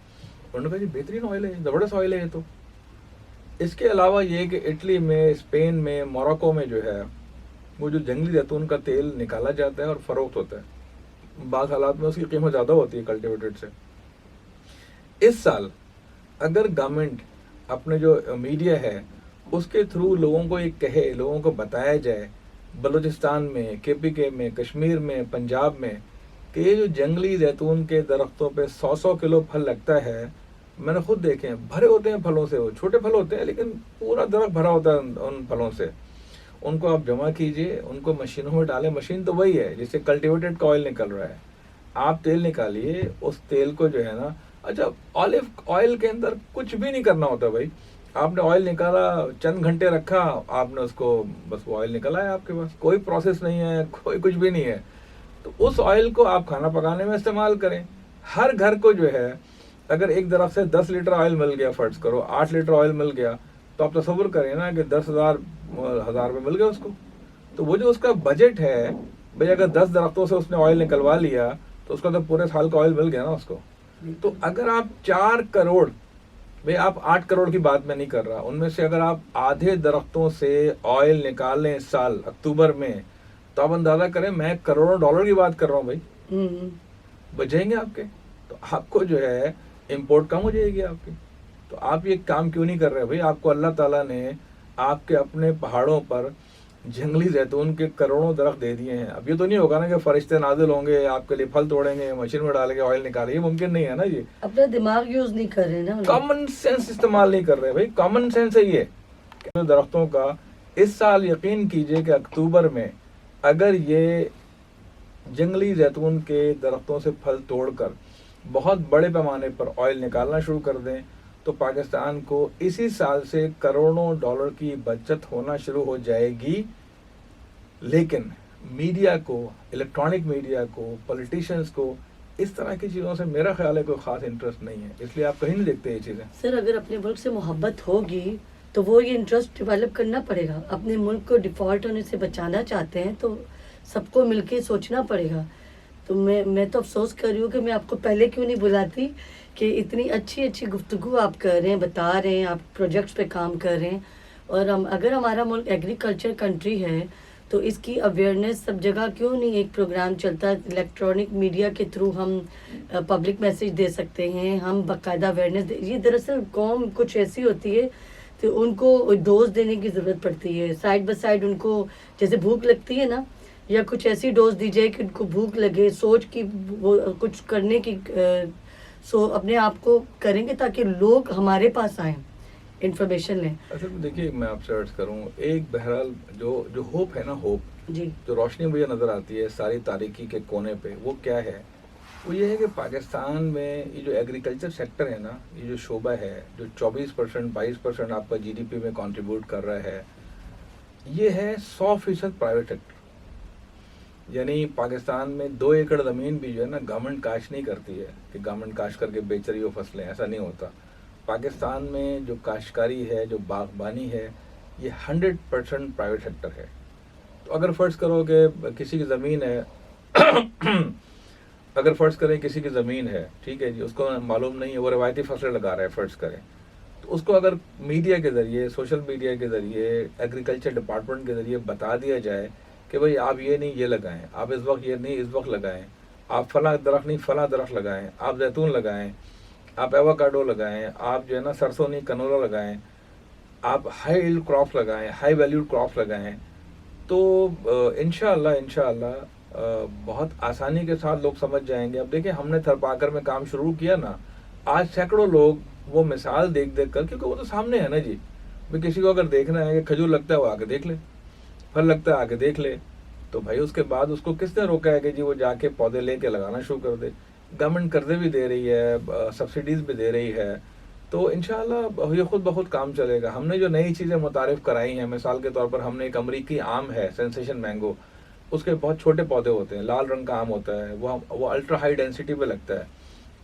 انہوں نے کہا جی بہترین آئل ہے, زبردست آئل ہے یہ تو. اس کے علاوہ یہ کہ اٹلی میں, اسپین میں, موراکو میں جو ہے وہ جو جنگلی زیتون کا تیل نکالا جاتا ہے اور فروخت ہوتا ہے, بعض حالات میں اس کی قیمت زیادہ ہوتی ہے کلٹیویٹڈ سے. اس سال اگر گورنمنٹ اپنے جو میڈیا ہے اس کے تھرو لوگوں کو یہ کہے, لوگوں کو بتایا جائے بلوچستان میں, KPK میں, کشمیر میں, پنجاب میں, کہ یہ جو جنگلی زیتون کے درختوں پہ 100 کلو پھل لگتا ہے, میں نے خود دیکھے ہیں, بھرے ہوتے ہیں پھلوں سے. وہ چھوٹے پھل ہوتے ہیں لیکن پورا درخت بھرا ہوتا ہے ان پھلوں سے. ان کو آپ جمع کیجئے, ان کو مشینوں میں ڈالیں. مشین تو وہی ہے جس سے کلٹیویٹڈ کا آئل نکل رہا ہے. آپ تیل نکالیے, اس تیل کو جو ہے نا, اچھا آلیو آئل کے اندر کچھ بھی نہیں کرنا ہوتا بھائی. آپ نے آئل نکالا, چند گھنٹے رکھا, آپ نے اس کو, بس وہ آئل نکلا ہے آپ کے پاس, کوئی پروسیس نہیں ہے, کوئی کچھ بھی نہیں ہے. تو اس آئل کو آپ کھانا پکانے میں استعمال کریں. ہر گھر کو جو ہے اگر ایک درخت سے 10 لیٹر آئل مل گیا, فرض کرو 8 لیٹر آئل مل گیا, تو آپ تصور کریں نا کہ 10,000 روپے مل گئے اس کو. تو وہ جو اس کا بجٹ ہے بھائی, اگر 10 درختوں سے اس نے آئل نکلوا لیا تو اس کا تو پورے سال کا آئل مل گیا نا اس کو. تو اگر آپ 4 کروڑ, بھائی آپ 8 کروڑ کی بات میں نہیں کر رہا, ان میں سے اگر آپ آدھے درختوں سے آئل نکالیں اس سال اکتوبر میں, تو آپ اندازہ کریں میں کروڑوں ڈالر کی بات کر رہا ہوں بھائی, بچ جائیں گے آپ کے. تو آپ کو جو ہے امپورٹ کم ہو جائے گی آپ کی. تو آپ یہ کام کیوں نہیں کر رہے بھائی؟ آپ کو اللہ تعالیٰ نے آپ کے اپنے پہاڑوں پر جنگلی زیتون کے کروڑوں درخت دے دیے ہیں. اب یہ تو نہیں ہوگا نا کہ فرشتے نازل ہوں گے, آپ کے لیے پھل توڑیں گے, مشین میں ڈالیں گے, آئل نکالیں گے, یہ ممکن نہیں ہے نا. یہ اپنا دماغ یوز نہیں کر رہے نا, کامن سینس استعمال نہیں کر رہے بھائی. کامن سینس ہے یہ کہ درختوں کا اس سال یقین کیجئے کہ اکتوبر میں اگر یہ جنگلی زیتون کے درختوں سے پھل توڑ کر بہت بڑے پیمانے پر آئل نکالنا شروع کر دیں, تو پاکستان کو اسی سال سے کروڑوں ڈالر کی بچت ہونا شروع ہو جائے گی. لیکن میڈیا کو, الیکٹرانک میڈیا کو, پولیٹیشینز کو اس طرح کی چیزوں سے میرا خیال ہے کوئی خاص انٹرسٹ نہیں ہے, اس لیے آپ کہیں نہیں دیکھتے یہ چیزیں. سر اگر اپنے ملک سے محبت ہوگی تو وہ یہ انٹرسٹ ڈیولپ کرنا پڑے گا. اپنے ملک کو ڈیفالٹ ہونے سے بچانا چاہتے ہیں تو سب کو مل کے سوچنا پڑے گا. تو میں تو افسوس کر رہی ہوں کہ میں آپ کو پہلے کیوں نہیں بلاتی, کہ اتنی اچھی گفتگو آپ کر رہے ہیں, بتا رہے ہیں, آپ پروجیکٹس پہ کام کر رہے ہیں. اور اگر ہمارا ملک ایگریکلچر کنٹری ہے تو اس کی اویئرنیس سب جگہ کیوں نہیں ایک پروگرام چلتا ہے, الیکٹرانک میڈیا کے تھرو ہم پبلک میسیج دے سکتے ہیں, ہم باقاعدہ اویئرنیس یہ دراصل قوم کچھ ایسی ہوتی ہے تو ان کو ڈوز دینے کی ضرورت پڑتی ہے. سائڈ بائی سائڈ ان کو جیسے بھوک لگتی ہے نا, یا کچھ ایسی ڈوز دی جائے کہ ان کو بھوک لگے, سوچ کی وہ کچھ کرنے کی اپنے آپ کو کریں گے تاکہ لوگ ہمارے پاس آئیں, انفارمیشن لیں. اصل میں دیکھیے میں آپ سے عرض کروں, ایک بہرحال جو ہوپ ہے نا, ہوپ جی, جو روشنی مجھے نظر آتی ہے ساری تاریکی کے کونے پہ, وہ کیا ہے؟ وہ یہ ہے کہ پاکستان میں یہ جو ایگریکلچر سیکٹر ہے نا, یہ جو شعبہ ہے جو 24% 22% آپ کا GDP میں کنٹریبیوٹ کر رہا ہے, یہ ہے 100% پرائیویٹ سیکٹر. یعنی پاکستان میں 2 ایکڑ زمین بھی جو ہے نا گورنمنٹ کاشت نہیں کرتی ہے کہ گورنمنٹ کاشت کر کے بیچ رہی ہو فصلیں, ایسا نہیں ہوتا. پاکستان میں جو کاشتکاری ہے, جو باغبانی ہے, یہ 100% پرائیویٹ سیکٹر ہے. تو اگر فرض کرو کہ کسی کی زمین ہے اگر فرض کریں کسی کی زمین ہے، ٹھیک ہے جی، اس کو معلوم نہیں ہے، وہ روایتی فصلیں لگا رہا ہے فرض کریں، تو اس کو اگر میڈیا کے ذریعے، سوشل میڈیا کے ذریعے، ایگریکلچر ڈپارٹمنٹ کے ذریعے بتا دیا جائے کہ بھئی آپ یہ نہیں یہ لگائیں، آپ اس وقت یہ نہیں اس وقت لگائیں، آپ فلاں درخت نہیں فلاں درخت لگائیں، آپ زیتون لگائیں، آپ ایووکاڈو لگائیں، آپ جو ہے نا سرسوں نہیں کنولا لگائیں، آپ ہائی ایلڈ کراپ لگائیں، ہائی ویلیوڈ کراپ لگائیں، تو انشاءاللہ بہت آسانی کے ساتھ لوگ سمجھ جائیں گے. اب دیکھیں ہم نے تھرپاکر میں کام شروع کیا نا، آج سینکڑوں لوگ وہ مثال دیکھ دیکھ کر، کیونکہ وہ تو سامنے ہے نا جی، بھئی کسی کو اگر دیکھنا ہے کہ کھجور لگتا ہے وہ آگے دیکھ لے، پھل لگتا ہے آگے دیکھ لے، تو بھائی اس کے بعد اس کو کس نے روکا ہے کہ جی وہ جا کے پودے لے کے لگانا شروع کر دے. گورنمنٹ قرضے بھی دے رہی ہے، سبسڈیز بھی دے رہی ہے، تو انشاءاللہ یہ خود بخود کام چلے گا. ہم نے جو نئی چیزیں متعارف کرائی ہیں، مثال کے طور پر ہم نے ایک امریکی آم ہے سینسیشن مینگو، اس کے بہت چھوٹے پودے ہوتے ہیں، لال رنگ کا آم ہوتا ہے، وہ الٹرا ہائی ڈینسٹی پہ لگتا ہے.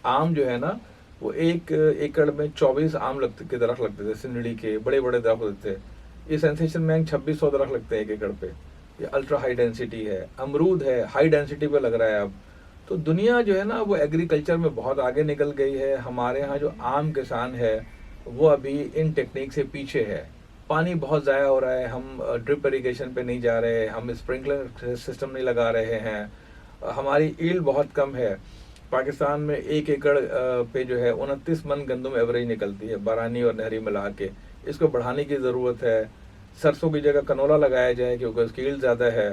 آم جو ہے نا وہ 1 ایکڑ میں 24 آم کے درخت لگتے تھے، سنڑی کے بڑے بڑے درخت ہوتے تھے. یہ سینسیشن مینگ 2600 درخت لگتے ہیں 1 ایکڑ پہ. یہ الٹرا ہائی ڈینسٹی ہے. امرود ہے، ہائی ڈینسٹی پہ لگ رہا ہے اب. تو دنیا جو ہے نا وہ ایگریکلچر میں بہت آگے نکل گئی ہے. ہمارے ہاں جو عام کسان ہے وہ ابھی ان ٹیکنیک سے پیچھے ہے. پانی بہت ضائع ہو رہا ہے، ہم ڈرپ اریگیشن پہ نہیں جا رہے، ہم اسپرنکلر سسٹم نہیں لگا رہے ہیں، ہماری ایلڈ بہت کم ہے. پاکستان میں 1 ایکڑ پہ جو ہے 29 من گندم ایوریج نکلتی ہے، بارانی اور نہری ملا کے. اس کو بڑھانے کی ضرورت ہے. سرسوں کی جگہ کنولا لگایا جائے کیونکہ اس کی ایلڈ زیادہ ہے.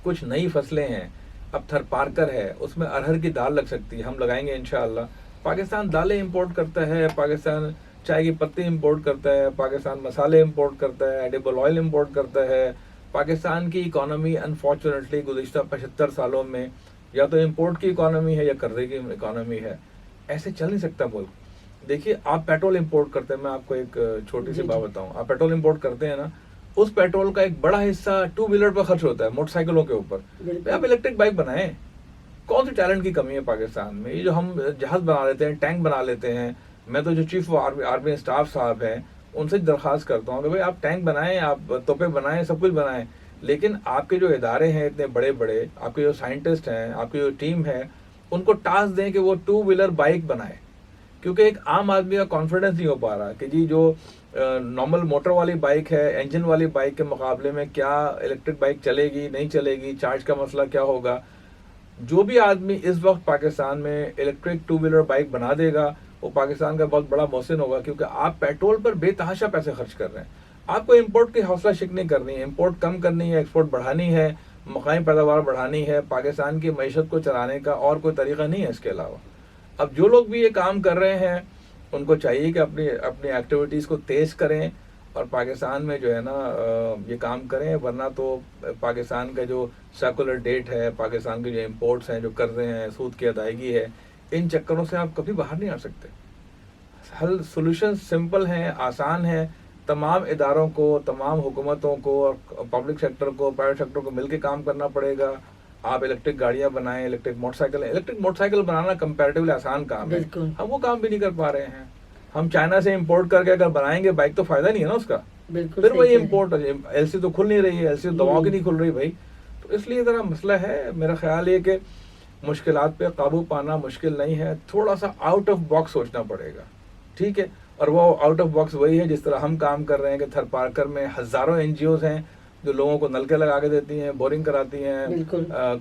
کچھ نئی فصلیں ہیں، اب تھر پارکر ہے، اس میں ارہر کی دال لگ سکتی ہے، ہم لگائیں گے انشاءاللہ. پاکستان دالیں امپورٹ کرتا ہے، پاکستان چائے کی پتی امپورٹ کرتا ہے، پاکستان مسالے امپورٹ کرتا ہے، ایڈیبل آئل امپورٹ کرتا ہے. پاکستان کی اکانومی انفارچونیٹلی گزشتہ 75 سالوں میں یا تو امپورٹ کی اکانومی ہے یا قرضے کی اکانومی ہے. ایسے چل نہیں سکتا ملک. دیکھیے آپ پیٹرول امپورٹ کرتے ہیں، میں آپ کو ایک چھوٹی سی بات بتاؤں. آپ پیٹرول امپورٹ کرتے ہیں نا، اس پیٹرول کا ایک بڑا حصہ 2 ویلر پہ خرچ ہوتا ہے، موٹر سائیکلوں کے اوپر. آپ الیکٹرک بائک بنائیں. کون سی ٹیلنٹ کی کمی ہے پاکستان میں؟ یہ جو ہم جہاز بنا لیتے ہیں، ٹینک بنا لیتے ہیں، میں تو جو چیف آرمی اسٹاف صاحب ہیں ان سے درخواست کرتا ہوں کہ بھائی آپ ٹینک بنائیں، آپ توپے بنائیں، سب کچھ بنائیں، لیکن آپ کے جو ادارے ہیں اتنے بڑے بڑے، آپ کے جو سائنٹسٹ ہیں، آپ کی جو ٹیم ہے، ان کو ٹاسک دیں کہ وہ 2 ویلر بائک بنائیں. کیونکہ ایک عام آدمی کا کانفیڈنس نہیں ہو پا رہا کہ جی جو نارمل موٹر والی بائک ہے، انجن والی بائک کے مقابلے میں کیا الیکٹرک بائک چلے گی نہیں چلے گی، چارج کا مسئلہ کیا ہوگا. جو بھی آدمی اس وقت پاکستان میں الیکٹرک 2 ویلر بائک بنا دے گا وہ پاکستان کا بہت بڑا محسن ہوگا. کیونکہ آپ پیٹرول پر بے تحاشا پیسے خرچ کر رہے ہیں. آپ کو امپورٹ کی حوصلہ شک نہیں کرنی ہے، امپورٹ کم کرنی ہے، ایکسپورٹ بڑھانی ہے، مقامی پیداوار بڑھانی ہے. پاکستان کی معیشت کو چلانے کا اور کوئی طریقہ نہیں ہے اس کے علاوہ. اب جو لوگ بھی یہ کام کر رہے ہیں ان کو چاہیے کہ اپنی ایکٹیویٹیز کو تیز کریں اور پاکستان میں جو ہے نا یہ کام کریں. ورنہ تو پاکستان کا جو سیکولر ڈیٹ ہے، پاکستان کے جو امپورٹس ہیں، جو قرضے ہیں، سود کی ادائیگی ہے، ان چکروں سے آپ کبھی باہر نہیں آ سکتے. سولوشن سمپل ہیں، آسان ہیں. تمام اداروں کو، تمام حکومتوں کو اور پبلک سیکٹر کو، پرائیویٹ سیکٹر کو مل کے کام کرنا پڑے گا. آپ الیکٹرک گاڑیاں بنائیں، الیکٹرک موٹر سائیکل بنانا کمپیریٹیولی آسان کام ہے. ہم وہ کام بھی نہیں کر پا رہے ہیں. ہم چائنا سے امپورٹ کر کے اگر بنائیں گے بائک تو فائدہ نہیں ہے نا اس کا. پھر وہی امپورٹ، ایل سی تو کھل نہیں رہی ہے، ایل سی تو دواؤں کی نہیں کھل رہی بھائی. تو اس لیے ذرا مسئلہ ہے. میرا خیال یہ کہ مشکلات پہ قابو پانا مشکل نہیں ہے، تھوڑا سا آؤٹ آف باکس سوچنا پڑے گا. ٹھیک ہے. اور وہ آؤٹ آف باکس وہی ہے جس طرح ہم کام کر رہے ہیں کہ تھر پارکر میں ہزاروں NGOs ہیں جو لوگوں کو نلکے لگا کے دیتی ہیں، بورنگ کراتی ہیں،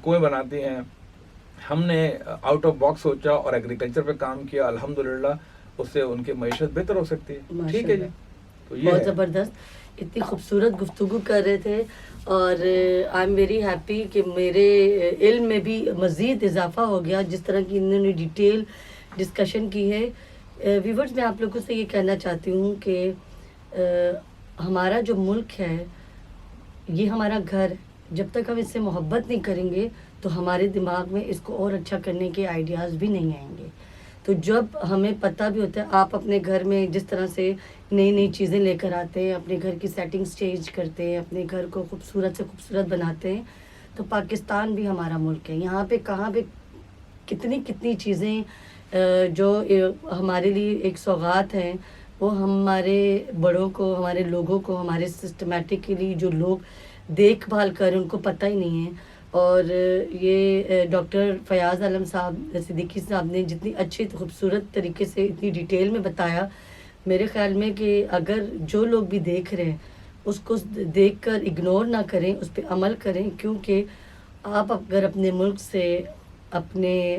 کنویں بناتی ہیں. ہم نے آؤٹ آف باکس سوچا اور ایگریکلچر پہ کام کیا. الحمدللہ اس سے ان کی معیشت بہتر ہو سکتی ہے. ٹھیک ہے جی. تو یہ بہت زبردست، اتنی خوبصورت گفتگو کر رہے تھے اور آئی ایم ویری ہیپی کہ میرے علم میں بھی مزید اضافہ ہو گیا جس طرح کی انہوں نے ڈیٹیل ڈسکشن کی ہے. ویورز میں آپ لوگوں سے یہ کہنا چاہتی ہوں کہ ہمارا جو ملک ہے یہ ہمارا گھر، جب تک ہم اس سے محبت نہیں کریں گے تو ہمارے دماغ میں اس کو اور اچھا کرنے کے آئیڈیاز بھی نہیں آئیں گے. تو جب ہمیں پتہ بھی ہوتا ہے، آپ اپنے گھر میں جس طرح سے نئی نئی چیزیں لے کر آتے ہیں، اپنے گھر کی سیٹنگز چینج کرتے ہیں، اپنے گھر کو خوبصورت سے خوبصورت بناتے ہیں، تو پاکستان بھی ہمارا ملک ہے. یہاں پہ کہاں پہ کتنی چیزیں جو ہمارے لیے ایک سوغات ہیں، وہ ہمارے بڑوں کو، ہمارے لوگوں کو، ہمارے سسٹمیٹکلی جو لوگ دیکھ بھال کر ان کو پتہ ہی نہیں ہے. اور یہ ڈاکٹر فیاض عالم صاحب صدیقی صاحب نے جتنی اچھی خوبصورت طریقے سے اتنی ڈیٹیل میں بتایا، میرے خیال میں کہ اگر جو لوگ بھی دیکھ رہے ہیں اس کو دیکھ کر اگنور نہ کریں، اس پہ عمل کریں، کیونکہ آپ اگر اپنے ملک سے، اپنے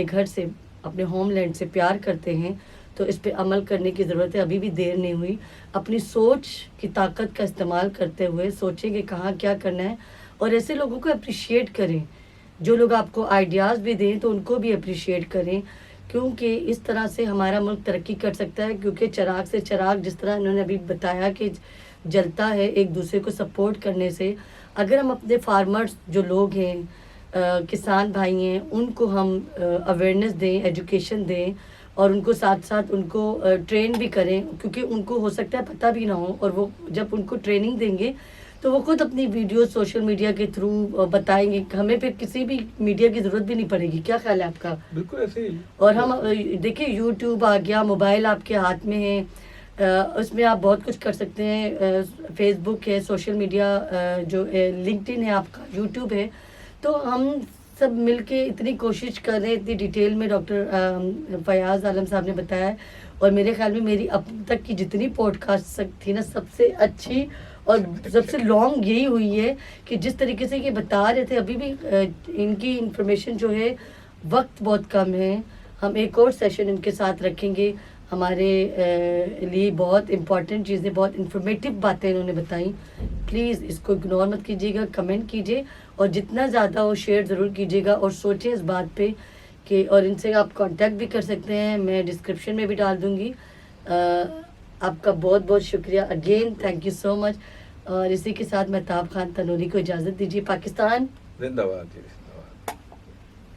گھر سے، اپنے ہوم لینڈ سے پیار کرتے ہیں تو اس پہ عمل کرنے کی ضرورت ہے. ابھی بھی دیر نہیں ہوئی. اپنی سوچ کی طاقت کا استعمال کرتے ہوئے سوچیں کہ کہاں کیا کرنا ہے، اور ایسے لوگوں کو اپریشیٹ کریں. جو لوگ آپ کو آئیڈیاز بھی دیں تو ان کو بھی اپریشیٹ کریں، کیونکہ اس طرح سے ہمارا ملک ترقی کر سکتا ہے. کیونکہ چراغ سے چراغ، جس طرح انہوں نے ابھی بتایا کہ جلتا ہے ایک دوسرے کو سپورٹ کرنے سے. اگر ہم اپنے فارمرز جو لوگ ہیں، کسان بھائی ہیں، ان کو ہم اویئرنیس دیں، ایجوکیشن دیں، اور ان کو ساتھ ساتھ ان کو ٹرین بھی کریں، کیونکہ ان کو ہو سکتا ہے پتہ بھی نہ ہو، اور وہ جب ان کو ٹریننگ دیں گے تو وہ خود اپنی ویڈیو سوشل میڈیا کے تھرو بتائیں گے. ہمیں پھر کسی بھی میڈیا کی ضرورت بھی نہیں پڑے گی. کیا خیال ہے آپ کا؟ بالکل ایسے ہی. اور ہم دیکھیں یوٹیوب آ گیا، موبائل آپ کے ہاتھ میں ہے، اس میں آپ بہت کچھ کر سکتے ہیں. فیس بک ہے، سوشل میڈیا جو لنکڈ ان ہے آپ کا، یوٹیوب ہے. تو ہم سب مل کے اتنی کوشش کر رہے ہیں، اتنی ڈیٹیل میں ڈاکٹر فیاض عالم صاحب نے بتایا ہے. اور میرے خیال میں میری اب تک کی جتنی پوڈ کاسٹ تھی نا، سب سے اچھی اور سب سے لانگ یہی ہوئی ہے کہ جس طریقے سے یہ بتا رہے تھے. ابھی بھی ان کی انفارمیشن جو ہے، وقت بہت کم ہے. ہم ایک اور سیشن ان کے ساتھ رکھیں گے. ہمارے لیے بہت امپورٹنٹ چیزیں، بہت انفارمیٹیو باتیں انہوں نے بتائیں. پلیز اس کو اگنور مت کیجیے گا، کمنٹ کیجیے، اور جتنا زیادہ ہو شیئر ضرور کیجیے گا. اور سوچیں اس بات پہ کہ، اور ان سے آپ کانٹیکٹ بھی کر سکتے ہیں، میں ڈسکرپشن میں بھی ڈال دوں گی. آپ کا بہت بہت شکریہ اگین، تھینک یو سو مچ. اور اسی کے ساتھ مہتاب خان تنوری کو اجازت دیجیے. پاکستان زندہ باد.